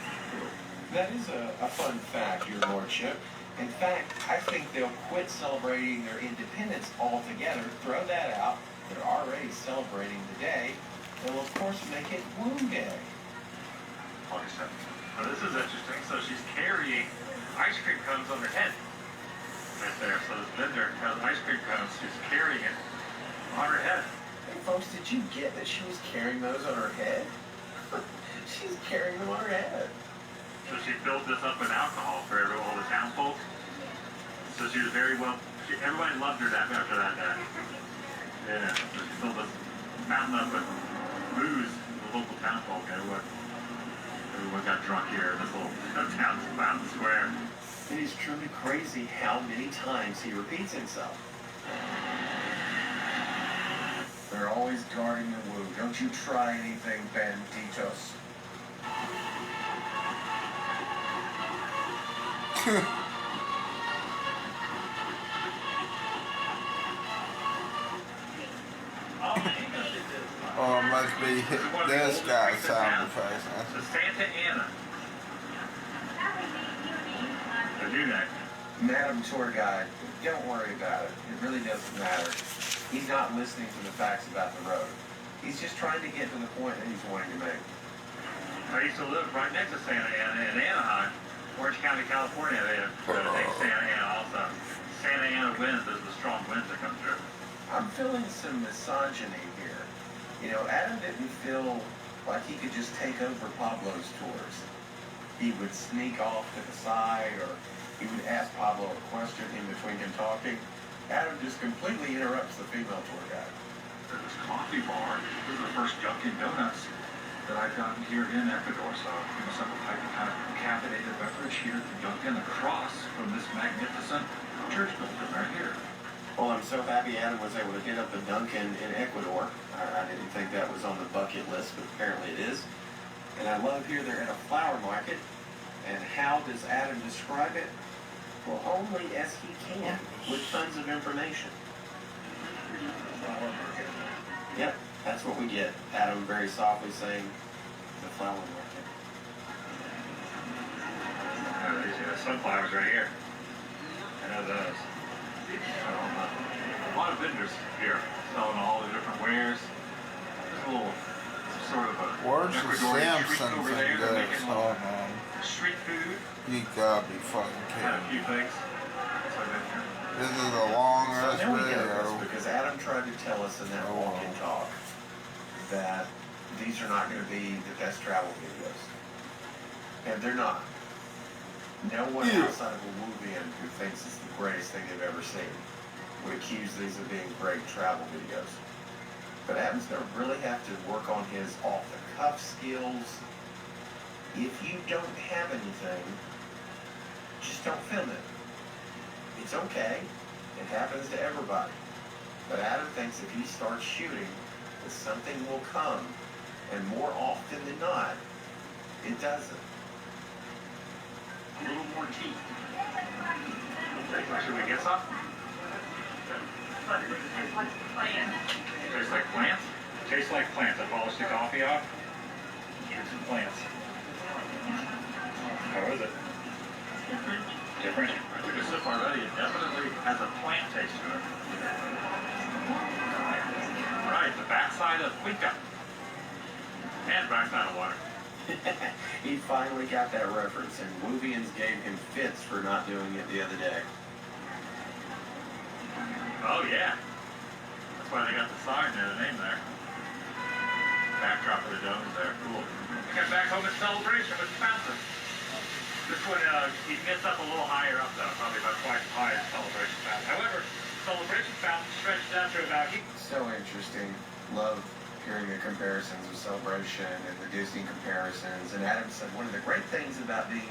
That is a fun fact, your lordship. In fact, I think they'll quit celebrating their independence altogether, throw that out. They're already celebrating the day. They'll, of course, make it Woo Day. August 7th. Now, this is interesting. So she's carrying ice cream cones on her head. Right there. So this vendor has ice cream cones. She's carrying it on her head. Hey, folks, did you get that she was carrying those on her head? She's carrying them on her head. So she filled this up with alcohol for all the town folks. So she was very well. Everybody loved her that after that day. Yeah. So she filled this mountain up with booze. The local town folk. Everyone got drunk here in this little town mountain square. It is truly crazy how many times he repeats himself. They're always guarding the Woo. Don't you try anything, banditos. Oh, it must be this guy's sound effects. The Santa Ana. I do that. Madam Tour Guide, don't worry about it. It really doesn't matter. He's not listening to the facts about the road. He's just trying to get to the point that he's wanting to make. I used to live right next to Santa Ana in Anaheim, Orange County, California. They have Santa Ana also. Santa Ana winds, there's the strong winds that come through. I'm feeling some misogyny here. You know, Adam didn't feel like he could just take over Pablo's tours. He would sneak off to the side, or he would ask Pablo a question in between him talking. Adam just completely interrupts the female tour guide. There's this coffee bar. This is the first Dunkin' Donuts that I've gotten here in Ecuador. So, some type of kind of caffeinated beverage here at Dunkin' across from this magnificent church building right here. Well, I'm so happy Adam was able to hit up a Dunkin' in Ecuador. I didn't think that was on the bucket list, but apparently it is. And I love here they're at a flower market. And how does Adam describe it? Well, only as he can, with tons of information. Flower market. Yep, that's what we get. Adam very softly saying, the flower market. There's sunflowers right here. I know those. A lot of vendors here selling all the different wares. There's a little sort of a Where's the Ecuadorian treat Simpsons over in there. They're this? making Oh, man. street food. You gotta be fucking Had a kidding few me. things. That's what they're here. This is a long So ass now we get this video. because Adam tried to tell us in that walk and talk that these are not going to be the best travel videos. And they're not. No one outside of a Woovian who thinks it's the greatest thing they've ever seen would accuse these of being great travel videos. But Adam's going to really have to work on his off-the-cuff skills. If you don't have anything, just don't film it. It's okay. It happens to everybody. But Adam thinks if he starts shooting, that something will come. And more often than not, it doesn't. A little more tea. Should we get some? Tastes like plants? Tastes like plants. I polished the coffee off. Here's some plants. How is it? Different. I took a sip already. It definitely has a plant taste to it. Right, the backside of Cuenca. And backside of water. He finally got that reference, and Woovians gave him fits for not doing it the other day. Oh, yeah. That's why they got the sign there, the name there. Backdrop of the domes there. Cool. I got back home at Celebration with Fountain. This one, he gets up a little higher up, though. Probably about twice as high as Celebration Fountain. However, Celebration Fountain stretches out to about... So interesting. Love hearing the comparisons of Celebration and the Disney comparisons. And Adam said one of the great things about being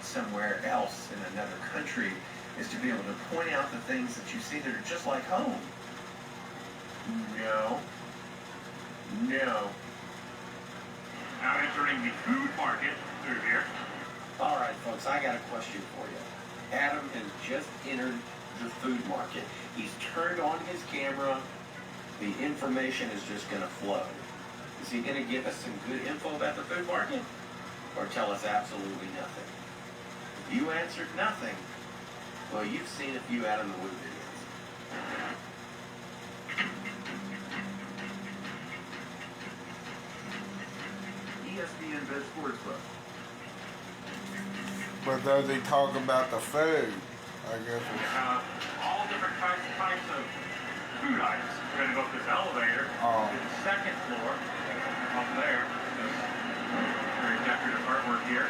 somewhere else in another country is to be able to point out the things that you see that are just like home. No. No. Now entering the food market through here. All right, folks, I got a question for you. Adam has just entered the food market. He's turned on his camera. The information is just going to flow. Is he going to give us some good info about the food market or tell us absolutely nothing? If you answered nothing, well, you've seen a few Adam the Woo videos. ESPN Bet Sportsbook. But does he talk about the food? I guess it's... All different types of food items. We're going to go up this elevator to the second floor up there. There's very decorative artwork here.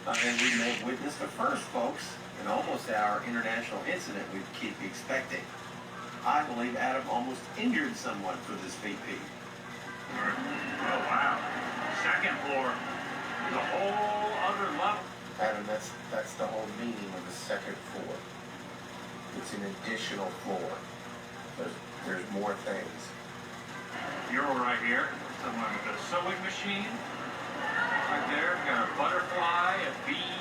And we may have witnessed the first, folks, in almost our international incident we keep expecting. I believe Adam almost injured someone for this VP. Oh, wow. Second floor is a whole other level. Adam, that's the whole meaning of the second floor. It's an additional floor. There's more things. Mural right here. Someone with a sewing machine. Right there. Got a butterfly, a bee.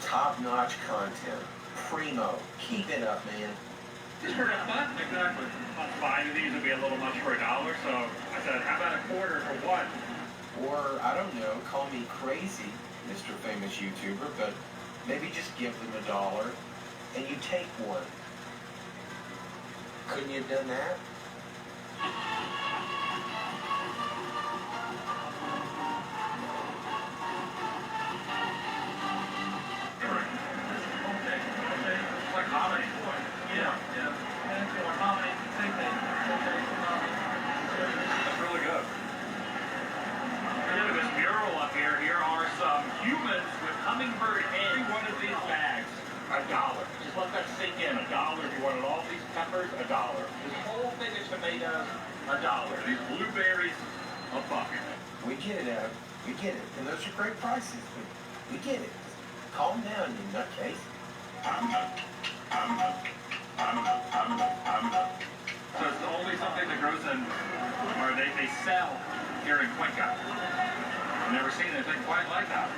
Top-notch content. Primo. Keep it up, man. Just for that fun, exactly. 5 of these would be a little much for $1, so I said, how about a quarter for one? Or, I don't know, call me crazy, Mr. Famous YouTuber, but maybe just give them $1 and you take one. Couldn't you have done that? It's like comedy. Yeah. That's really good. Look at this mural up here. Here are some humans with hummingbird eggs. Every one of these bags, $1. Just let that sink in. $1. If you wanted all these peppers, $1. This whole thing of tomatoes, $1. These blueberries, $1. We get it, Adam. We get it. And those are great prices, but we get it. Calm down, you nutcase. So it's only something that grows in, or they sell here in Cuenca. I've never seen anything quite like that.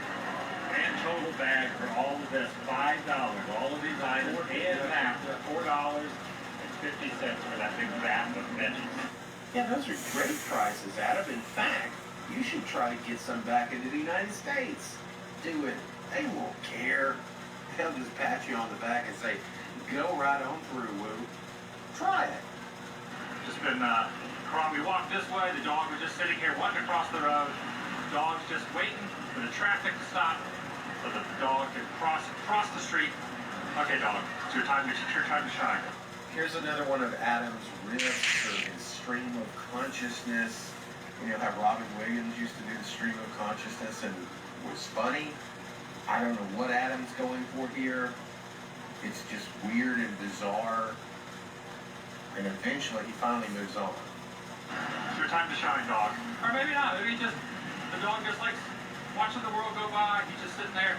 And total bag for all of this, $5. All of these items and that, $4.50 for that big vat of veggies. Yeah, those are great prices, Adam. In fact, you should try to get some back into the United States. Do it. They won't care. They'll just pat you on the back and say, go right on through, Woo. Try it. Just been, we walked this way, the dog was just sitting here wanting to cross the road. The dog's just waiting for the traffic to stop so that the dog can cross the street. Okay, dog, it's your time to shine. Here's another one of Adam's riffs or his stream of consciousness. You know how Robin Williams used to do the stream of consciousness and was funny? I don't know what Adam's going for here. It's just weird and bizarre. And eventually he finally moves on. It's your time to shine, dog. Or maybe not. Maybe the dog just likes watching the world go by. He's just sitting there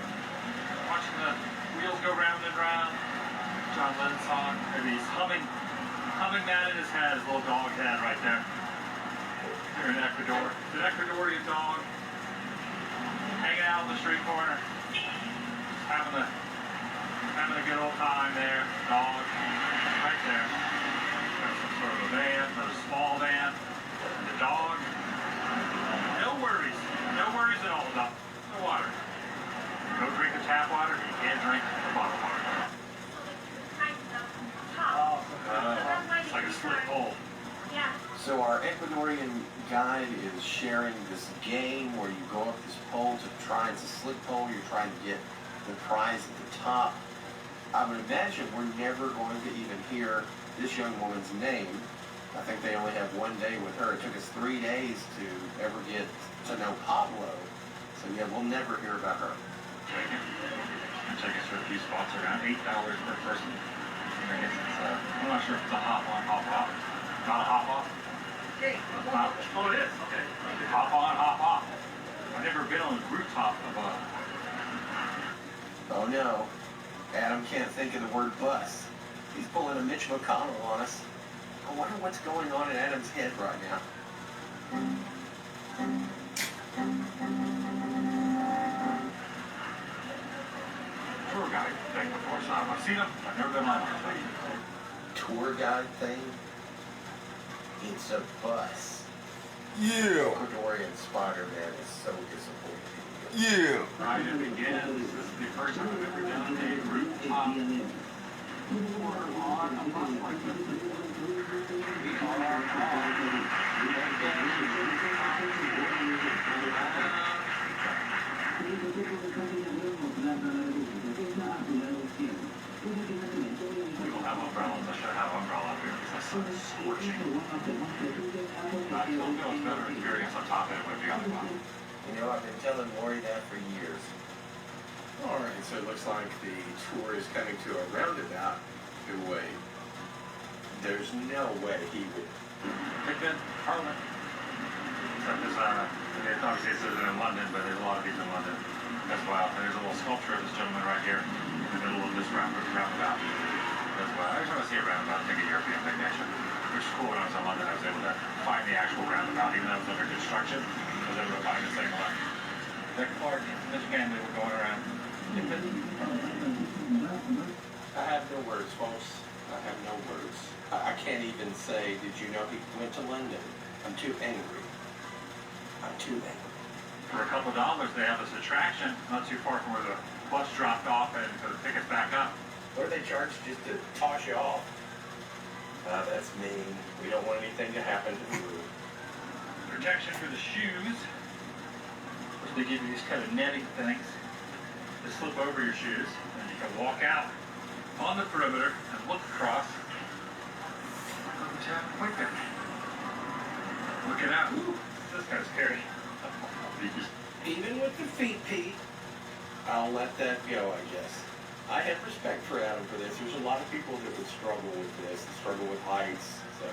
watching the wheels go round and round. John Lennon song. Maybe he's humming that in his head, his little dog head right there. Here in Ecuador. It's an Ecuadorian dog hanging out on the street corner. Just having a good old time there. Dog right there. Got some sort of a van, another small van. And the dog. No worries. No worries at all about the water. Go drink the tap water. You can't drink the bottled water. It's like a slip hole. So our Ecuadorian guide is sharing this game where you go up this pole to try, it's a slip pole, you're trying to get the prize at the top. I would imagine we're never going to even hear this young woman's name. I think they only have one day with her. It took us 3 days to ever get to know Pablo. So yeah, we'll never hear about her. Take us for a few spots around $8 per person. I guess it's, I'm not sure if it's a hop on, hop off. Not a hop off? Oh, it is. Okay. Hop on, hop off. I've never been on the rooftop of a... Oh no, Adam can't think of the word bus. He's pulling a Mitch McConnell on us. I wonder what's going on in Adam's head right now. guide thing, it's a bus. Yeah. Ecuadorian Spider-Man is so disappointing. Yeah. Right, it begins. This is the first time I've ever done a rooftop tour on a bus like this. We are we will have umbrellas. I should have umbrella up here because the sun is scorching. I still feel it's better experience on top than it would be on the bottom. You know, I've been telling Maury that for years. Alright, so it looks like the tour is coming to a roundabout. Wait. There's no way he would. Take that, Parliament. Except there's, obviously it says it in London, but there's a lot of these in London as well. There's a little sculpture of this gentleman right here in the middle of this roundabout as well. I just want to see a roundabout and take a European vacation, which is cool. When I was in London, I was able to find the actual roundabout, even though it was under construction. I was able to find the same one. Dick Clark and his family were going around. I have no words, folks. I have no words. I can't even say, did you know he went to London? I'm too angry. I'm too angry. For a couple of dollars, they have this attraction not too far from where the bus dropped off and to pick us back up. What do they charge just to toss you off? That's mean. We don't want anything to happen to you. Protection for the shoes, which they give you these kind of netting things to slip over your shoes, and you can walk out on the perimeter and look across. Looking out. Ooh, this is kind of scary. Even with the feet, Pete, I'll let that go, I guess. I have respect for Adam for this. There's a lot of people that would struggle with this, struggle with heights. So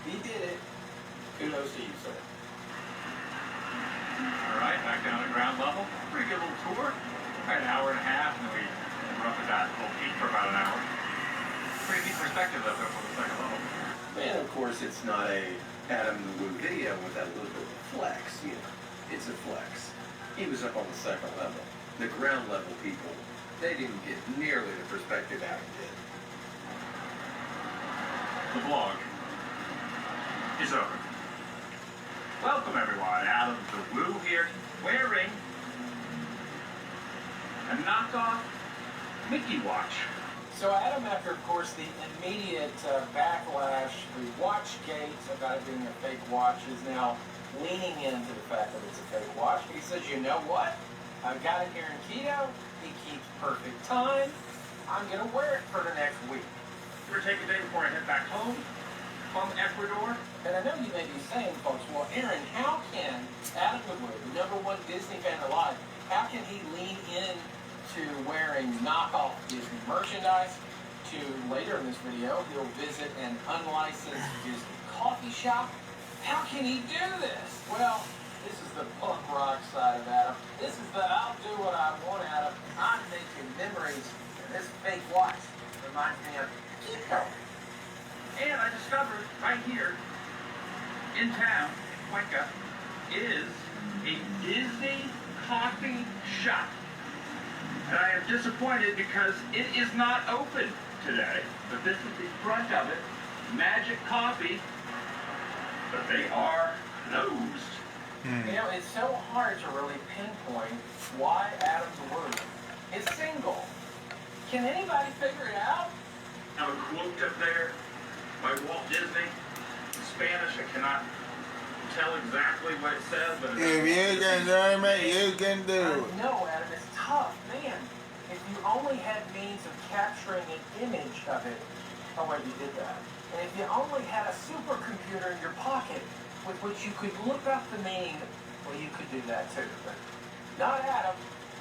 he did it. Kudos to you, sir. All right, back down at ground level. Pretty good little tour. About an hour and a half, and then we were up at that little peak for about an hour. Pretty neat perspective of it from the second level. And of course, it's not a Adam the Woo video with that little bit of flex, you know. It's a flex. He was up on the second level. The ground level people, they didn't get nearly the perspective Adam did. The vlog is over. Welcome everyone, Adam the Woo here, wearing a knockoff Mickey watch. So Adam, after of course the immediate backlash, the Watchgate about it being a fake watch, is now leaning into the fact that it's a fake watch. He says, you know what? I've got it here in keto. He keeps perfect time. I'm going to wear it for the next week. We're taking a day before I head back home from Ecuador. And I know you may be saying, folks, well, Aaron, how can Adam the Woo, the #1 Disney fan alive, how can he lean in to wearing knockoff Disney merchandise? To later in this video, he'll visit an unlicensed Disney coffee shop. How can he do this? Well, this is the punk rock side of Adam. This is the I'll do what I want Adam. I'm making memories, and this fake watch reminds me of keto. And I discovered right here in town, Cuenca, is a Disney coffee shop. And I am disappointed because it is not open today. But this is the front of it. Magic Coffee. But they are closed. You know, it's so hard to really pinpoint why Adam the Woo is single. Can anybody figure it out? I have a quote up there by Walt Disney. In Spanish, I cannot tell exactly what it says, but If you can learn it, you can do it. No, Adam, it's tough. Man, if you only had means of capturing an image of it, oh wait, you did that. And if you only had a supercomputer in your pocket with which you could look up the meaning, well, you could do that too. But not Adam.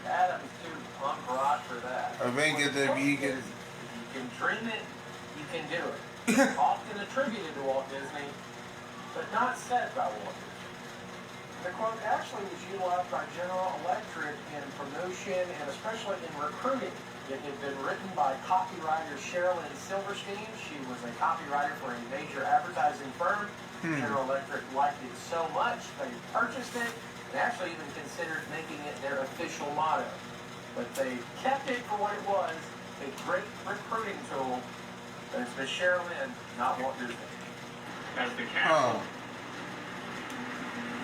Adam's too punk rock for that. I think it's if you can. If you can dream it, you can do it. Often attributed to Walt Disney, but not said by Walt Disney. The quote actually was utilized by General Electric in promotion and especially in recruiting. It had been written by copywriter Sherilyn Silverstein. She was a copywriter for a major advertising firm. General Electric liked it so much they purchased it and actually even considered making it their official motto. But they kept it for what it was, a great recruiting tool And it's Miss Sherilyn, not Walt Disney. As the castle.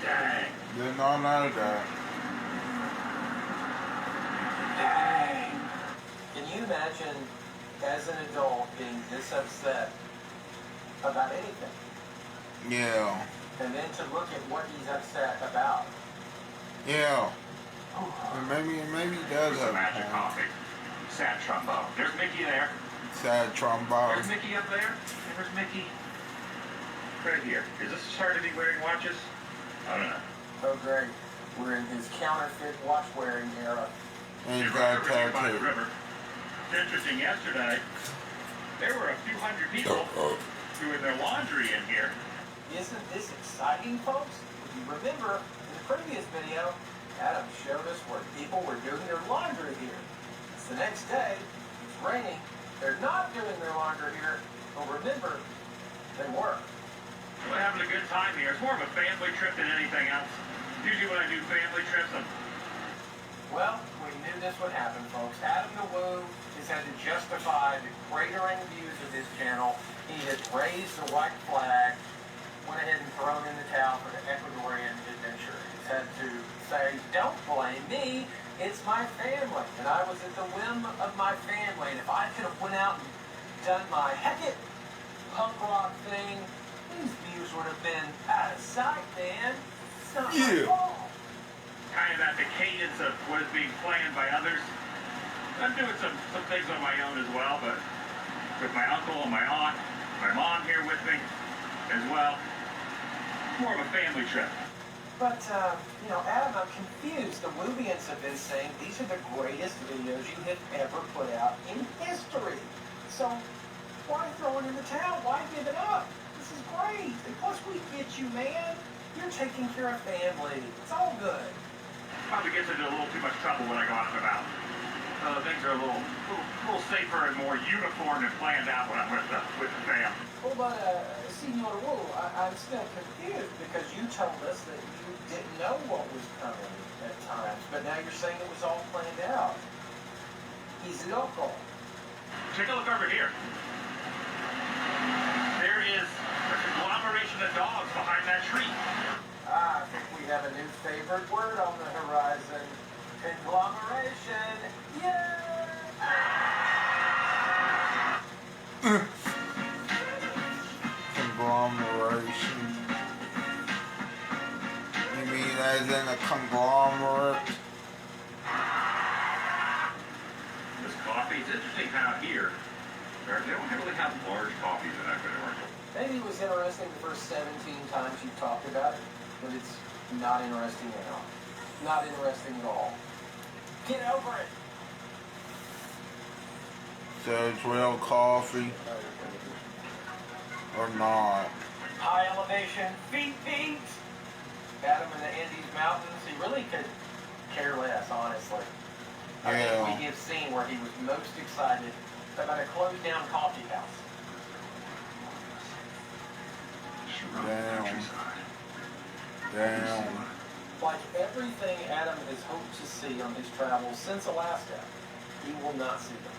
Dang. Did not know that. Dang. Can you imagine, as an adult, being this upset about anything? Yeah. And then to look at what he's upset about. Yeah. And maybe he does With have some magic a point. coffee. Sad trombone. There's Mickey there. Sad trombone. There's Mickey up there. And there's Mickey right here. Is this starting to be wearing watches? I don't know. Oh, great. We're in his counterfeit watch-wearing era. And he's You're got a right over here by the tattoo. river. It's interesting, yesterday, there were a few hundred people doing their laundry in here. Isn't this exciting, folks? If you remember, in the previous video, Adam showed us where people were doing their laundry here. It's the next day, it's raining, they're not doing their laundry here, but remember, they were. We're having a good time here. It's more of a family trip than anything else. Usually when I do family trips, Well, we knew this would happen, folks. Adam the Woo has had to justify the cratering views of his channel. He has raised the white flag, went ahead and thrown in the towel for the Ecuadorian adventure. He's had to say, don't blame me, it's my family. And I was at the whim of my family. And if I could have went out and done my heck-it punk rock thing, these views would have been out of sight, man. It's not my fault. kind of at the cadence of what is being planned by others. I'm doing some things on my own as well, but with my uncle and my aunt, my mom here with me as well. More of a family trip. But, Adam, I'm confused. The Woovians have been saying these are the greatest videos you have ever put out in history. So, why throw it in the towel? Why give it up? This is great. And plus, we get you, man. You're taking care of family. It's all good. Probably gets into a little too much trouble when I go out and about. Things are a little safer and more uniform and planned out when I'm with the fam. Well, but, Senor Wu, I'm still confused because you told us that you didn't know what was coming at times, but now you're saying it was all planned out. He's loco. Take a look over here. There is a conglomeration of dogs behind that tree. I think we have a new favorite word on the horizon. Conglomeration. Yeah! Conglomeration. You mean as in a conglomerate? This coffee, it's interesting how here, they don't really have large coffees in Ecuador. Maybe it was interesting the first 17 times you talked about it, but it's not interesting at all. Not interesting at all. Get over it! So it's real coffee or not? High elevation, feet. Adam in the Andes Mountains, he really could care less, honestly. I think we have seen where he was most excited about a closed down coffee house. Damn. Like everything Adam has hoped to see on his travels since Alaska, he will not see them.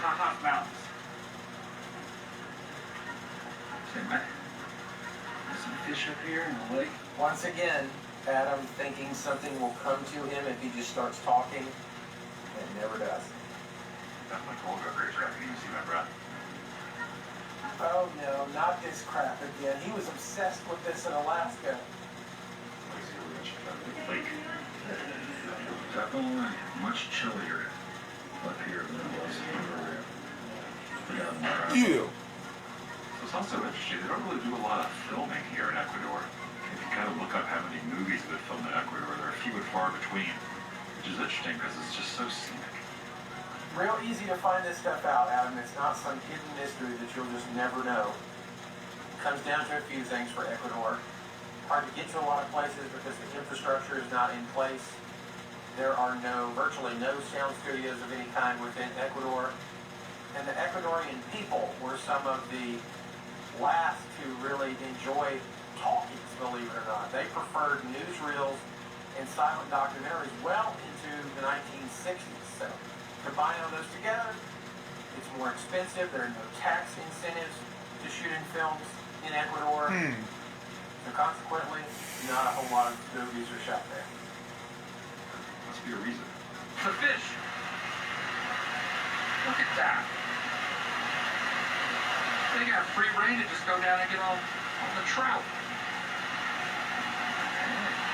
Cajas Mountains. Say, Matt, there's some fish up here in the lake. Once again, Adam thinking something will come to him if he just starts talking. It never does. That's my cold over here. Can you see my breath? Oh no, not this crap again. He was obsessed with this in Alaska. Lake. Definitely much chillier up here than it was Yeah. It's also interesting. They don't really do a lot of filming here in Ecuador. If you kind of look up how many movies have been filmed in Ecuador, they're few and far between, which is interesting because it's just so scenic. Real easy to find this stuff out, Adam. It's not some hidden mystery that you'll just never know. It comes down to a few things for Ecuador. Hard to get to a lot of places because the infrastructure is not in place. There are virtually no sound studios of any kind within Ecuador. And the Ecuadorian people were some of the last to really enjoy talkies, believe it or not. They preferred newsreels and silent documentaries well into the 1960s. So Combine all those together, it's more expensive. There are no tax incentives to shoot in films in Ecuador. So consequently, not a whole lot of movies are shot there. Must be a reason. The fish. Look at that. They got free reign to just go down and get on the trout.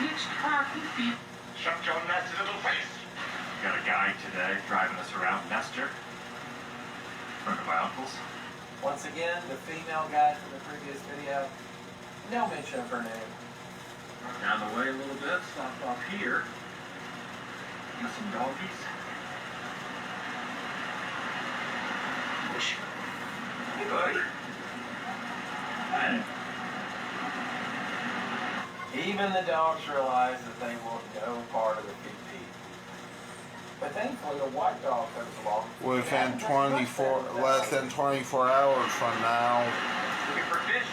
It's talking to Shut your nasty little face. Got a guy today driving us around Nestor. Friend of my uncle's. Once again, the female guide from the previous video. No mention of her name. Down the way a little bit, stopped off here. Got some doggies. Hey, buddy. Hey. Even the dogs realize that they want no part of the PP. But thankfully, a white dog comes along. Within 24, less than 24 hours from now, Looking for fish?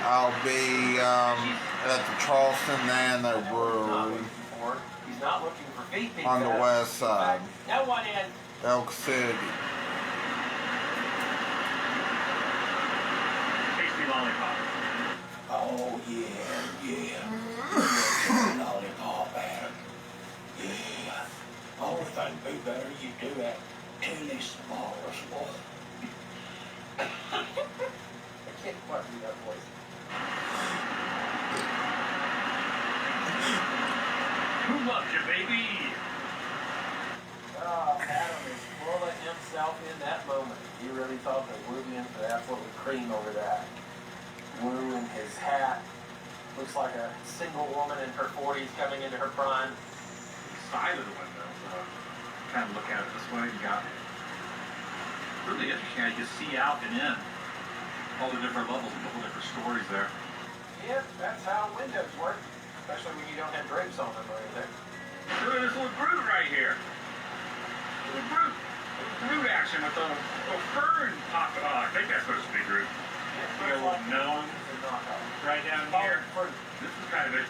I'll be at the Charleston Nano He's not Brewery looking for. He's not looking for feet on the west side, No one in. Elk City. Tasty lollipop. Oh, yeah. Lollipop, Adam. Yeah. Oh, think be better you do that till it's small as well. I can't quite do that voice. Who loves you, baby? Adam is full of himself in that moment. He really thought that Wuvian could absolutely cream over that. Woo in his hat. Looks like a single woman in her 40s coming into her prime. Side of the window. Kind of look at it this way. You got really interesting how you can see out and in all the different levels, a couple different stories there. Yep, that's how windows work. Especially when you don't have drapes on them or anything. Look at this little brute right here. Little brute. Brute action with a fern pop. Oh, I think that's supposed to be brute. We got a little gnome right down here. This is kind of it.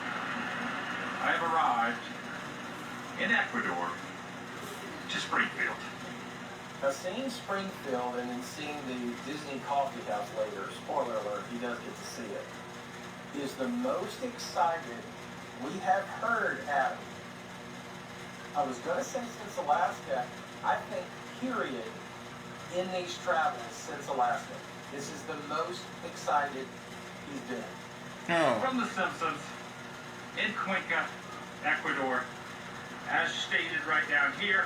I have arrived in Ecuador to Springfield. Now, seeing Springfield and then seeing the Disney Coffee House later, spoiler alert, he does get to see it, is the most excited we have heard Adam. I was going to say since Alaska, I think period, in these travels since Alaska. This is the most excited he's been. Oh. From The Simpsons, in Cuenca, Ecuador, as stated right down here.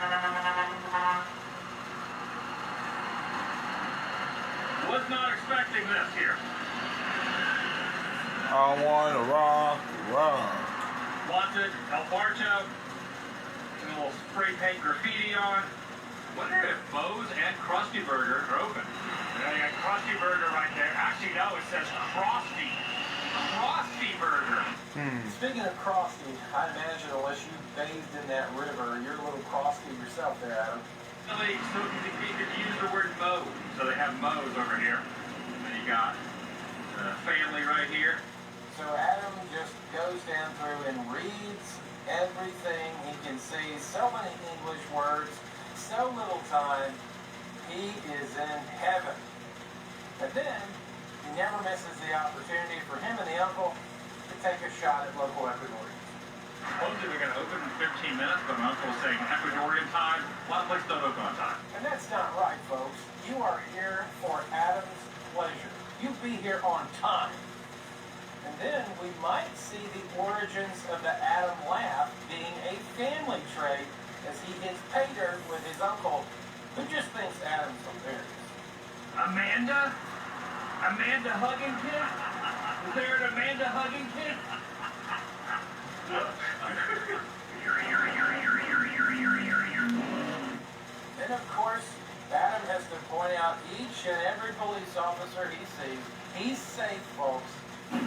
Was not expecting this here. I want to rock. Wanted, El Barto, a little spray paint graffiti on. Wonder if Moe's and Krusty Burger are open. Yeah, you got Krusty Burger right there. Actually, no, it says Krusty. Krusty Burger. Speaking of Krusty, I imagine unless you bathed in that river, you're a little Krusty yourself there, Adam. So you could use the word Moe. So they have Moe's over here. And you got the family right here. So Adam just goes down through and reads everything he can see. So many English words, so little time. He is in heaven. And then he never misses the opportunity for him and the uncle to take a shot at local Ecuadorians. Supposedly we're going to open in 15 minutes, but my uncle was saying Ecuadorian time. A lot of places don't open on time. And that's not right, folks. You are here for Adam's pleasure. You be here on time. And then we might see the origins of the Adam laugh being a family trait as he gets patered with his uncle, who just thinks Adam's hilarious. Amanda? Amanda Huggington? Is there an Amanda Huggington? And of course, Adam has to point out each and every police officer he sees. He's safe, folks. All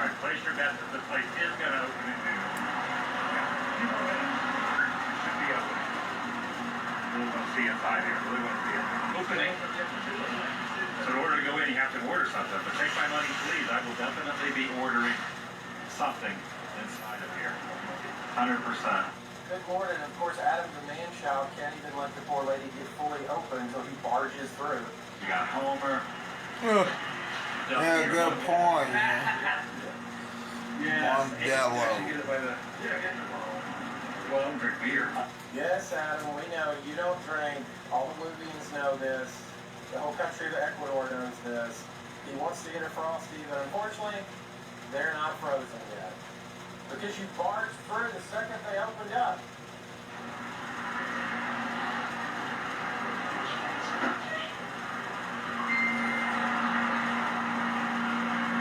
right, place your bets that the place is going to open at noon. Should be open. Really want to see inside here. Really want to see it. Opening. So in order to go in, you have to order something. But take my money, please. I will definitely be ordering something inside of here. 100%. Good morning. Of course, Adam the man-child can't even let the poor lady get fully open until he barges through. You got Homer. Yeah, good point. Yes. Mondello. Well, I don't drink beer. Yes, Adam, we know you don't drink. All the Luvians know this. The whole country of Ecuador knows this. He wants to get a Frosty, but unfortunately, they're not frozen yet. Because you barged through the second they opened up.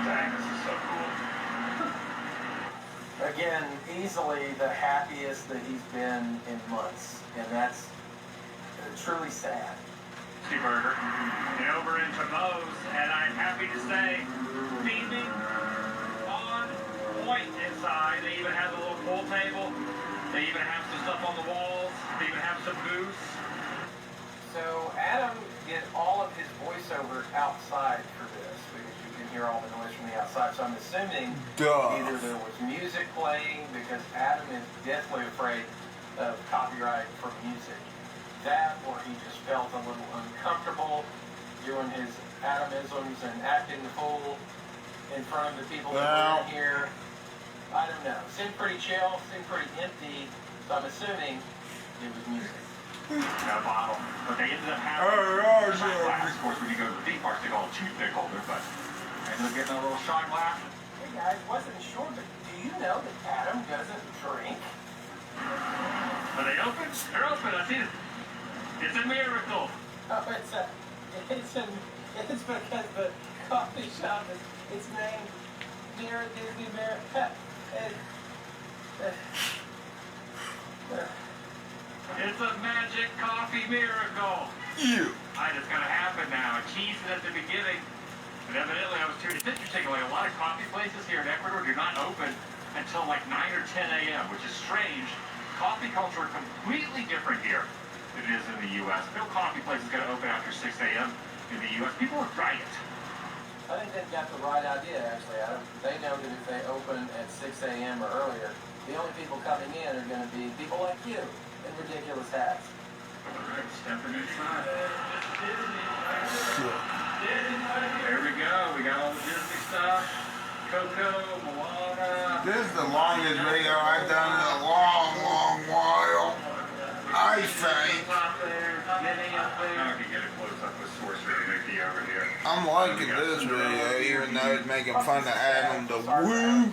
Dang, this is so cool. Again, easily the happiest that he's been in months, and that's truly sad. Burger. And over into Moe's, and I'm happy to say, beaming on point inside. They even have a little pool table. They even have some stuff on the walls. They even have some booths. So Adam did all of his voiceover outside for this because you can hear all the noise from the outside. So I'm assuming either there was music playing because Adam is deathly afraid of copyright for music. That, or he just felt a little uncomfortable doing his Adamisms and acting the fool in front of the people that were in here. I don't know. Seemed pretty chill, seemed pretty empty, so I'm assuming it was music. Got a bottle. But they ended up having a shot glass. Of course, when you go to the theme parks, they call it a toothpick holder, but they ended up getting a little shot glass. Hey guys, wasn't sure, but do you know that Adam doesn't drink? Are they open? They're open. I see it. It's a miracle. Oh, it's because the coffee shop it's named near Disney It's a magic coffee miracle. It's going to happen now. I teased it at the beginning, but evidently I was too. It's interesting. Like a lot of coffee places here in Ecuador do not open until like 9 or 10 a.m., which is strange. Coffee culture completely different here than it is in the U.S. No coffee place is going to open after 6 a.m. in the U.S. People are riot. I think they've got the right idea, actually, Adam. They know that if they open at 6 a.m. or earlier, the only people coming in are going to be people like you in ridiculous hats. All right, stepping inside. There we go. We got all the Disney stuff. Coco, Moana. This is the longest video I've done in a long, long while. I think. I can get a close up with Sorcerer Mickey over here. I'm liking this video, even though it's making fun of Adam the Woo.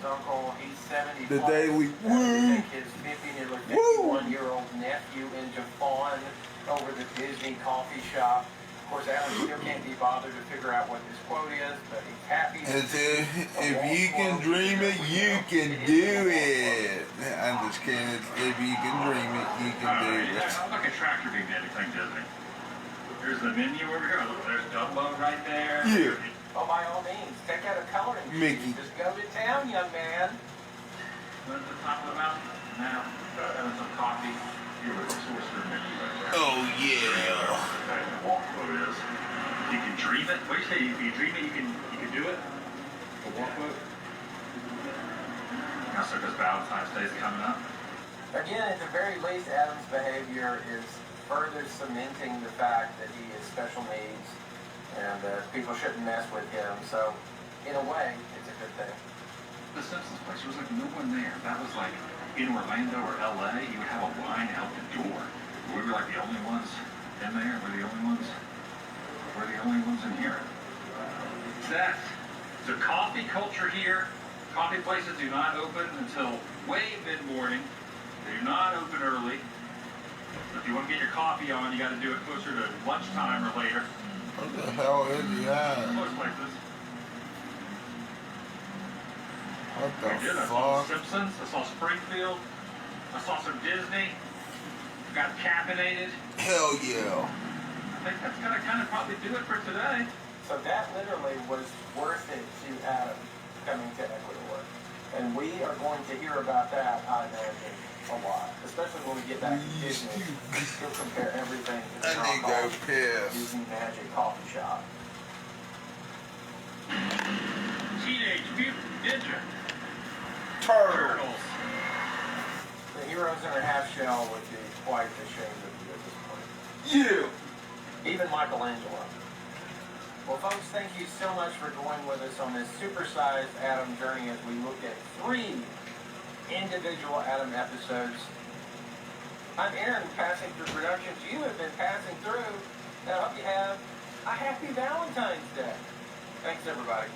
The Daily Woo. His 51-year-old nephew into fun over the Disney coffee shop. Of course, Adam still can't be bothered to figure out what this quote is, but he's happy. If you can dream it, you can do it. I'm just kidding. If you can dream it, you can do it. I'm like a tractor being anything Disney. There's the menu over here. Look, there's Dumbo right there. Yeah. Oh, by all means, take out a coloring sheet. Mickey. Just go to town, young man. At the top of the mountain. Now, having some coffee. Here with the Sorcerer Mickey right there. Oh, yeah. Walkboat is. You can dream it. What do you say? If you dream it, you can do it. A walkboat. Also, because Valentine's Day is coming up. Again, at the very least, Adam's behavior is further cementing the fact that he has special needs and that people shouldn't mess with him. So, in a way, it's a good thing. The Simpsons place, there was like no one there. That was like in Orlando or LA, you would have a line out the door. We were like the only ones in there. We're the only ones in here. It's that. So coffee culture here. Coffee places do not open until way mid-morning. They do not open early. So if you want to get your coffee on, you got to do it closer to lunchtime or later. What the hell is that? Most places. What the I did. I saw fuck? The Simpsons. I saw Springfield. I saw some Disney. Got caffeinated. Hell yeah. I think that's gonna kind of probably do it for today. So that literally was worth it to Adam coming to Ecuador. And we are going to hear about that, I imagine, a lot. Especially when we get back to Disney. He'll compare everything to the I need to go knockoff piss. Disney Magic coffee shop. Teenage Mutant Ninja Turtles. The heroes in our half Michelle would be quite ashamed of you at this point. You! Even Michelangelo. Well, folks, thank you so much for going with us on this supersized Adam journey as we look at 3 individual Adam episodes. I'm Aaron, passing through productions. You have been passing through. I hope you have a happy Valentine's Day. Thanks, everybody.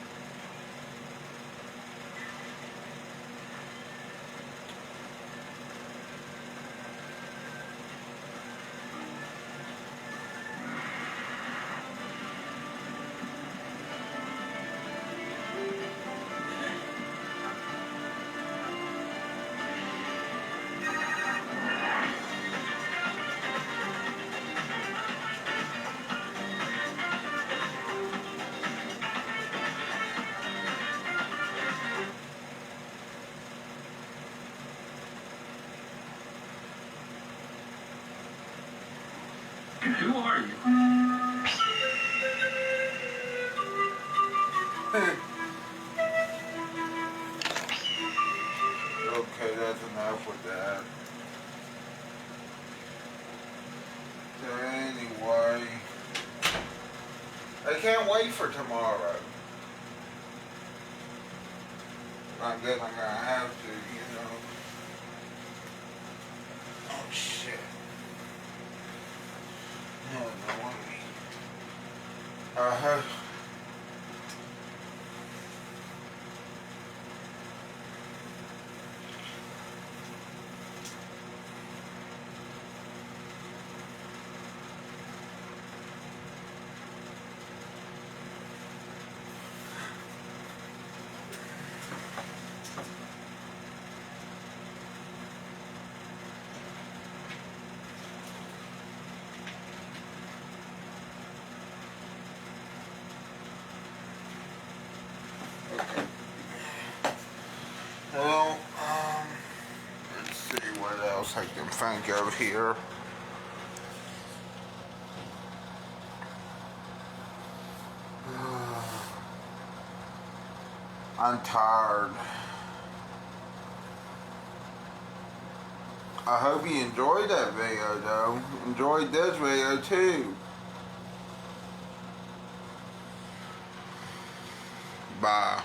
Who are you? Okay, that's enough with that. So anyway, I can't wait for tomorrow. I guess I'm gonna have to, you know. Oh shit. No, no wonder. Well, let's see what else I can think of here. I'm tired. I hope you enjoyed that video though. Enjoyed this video too. Bye.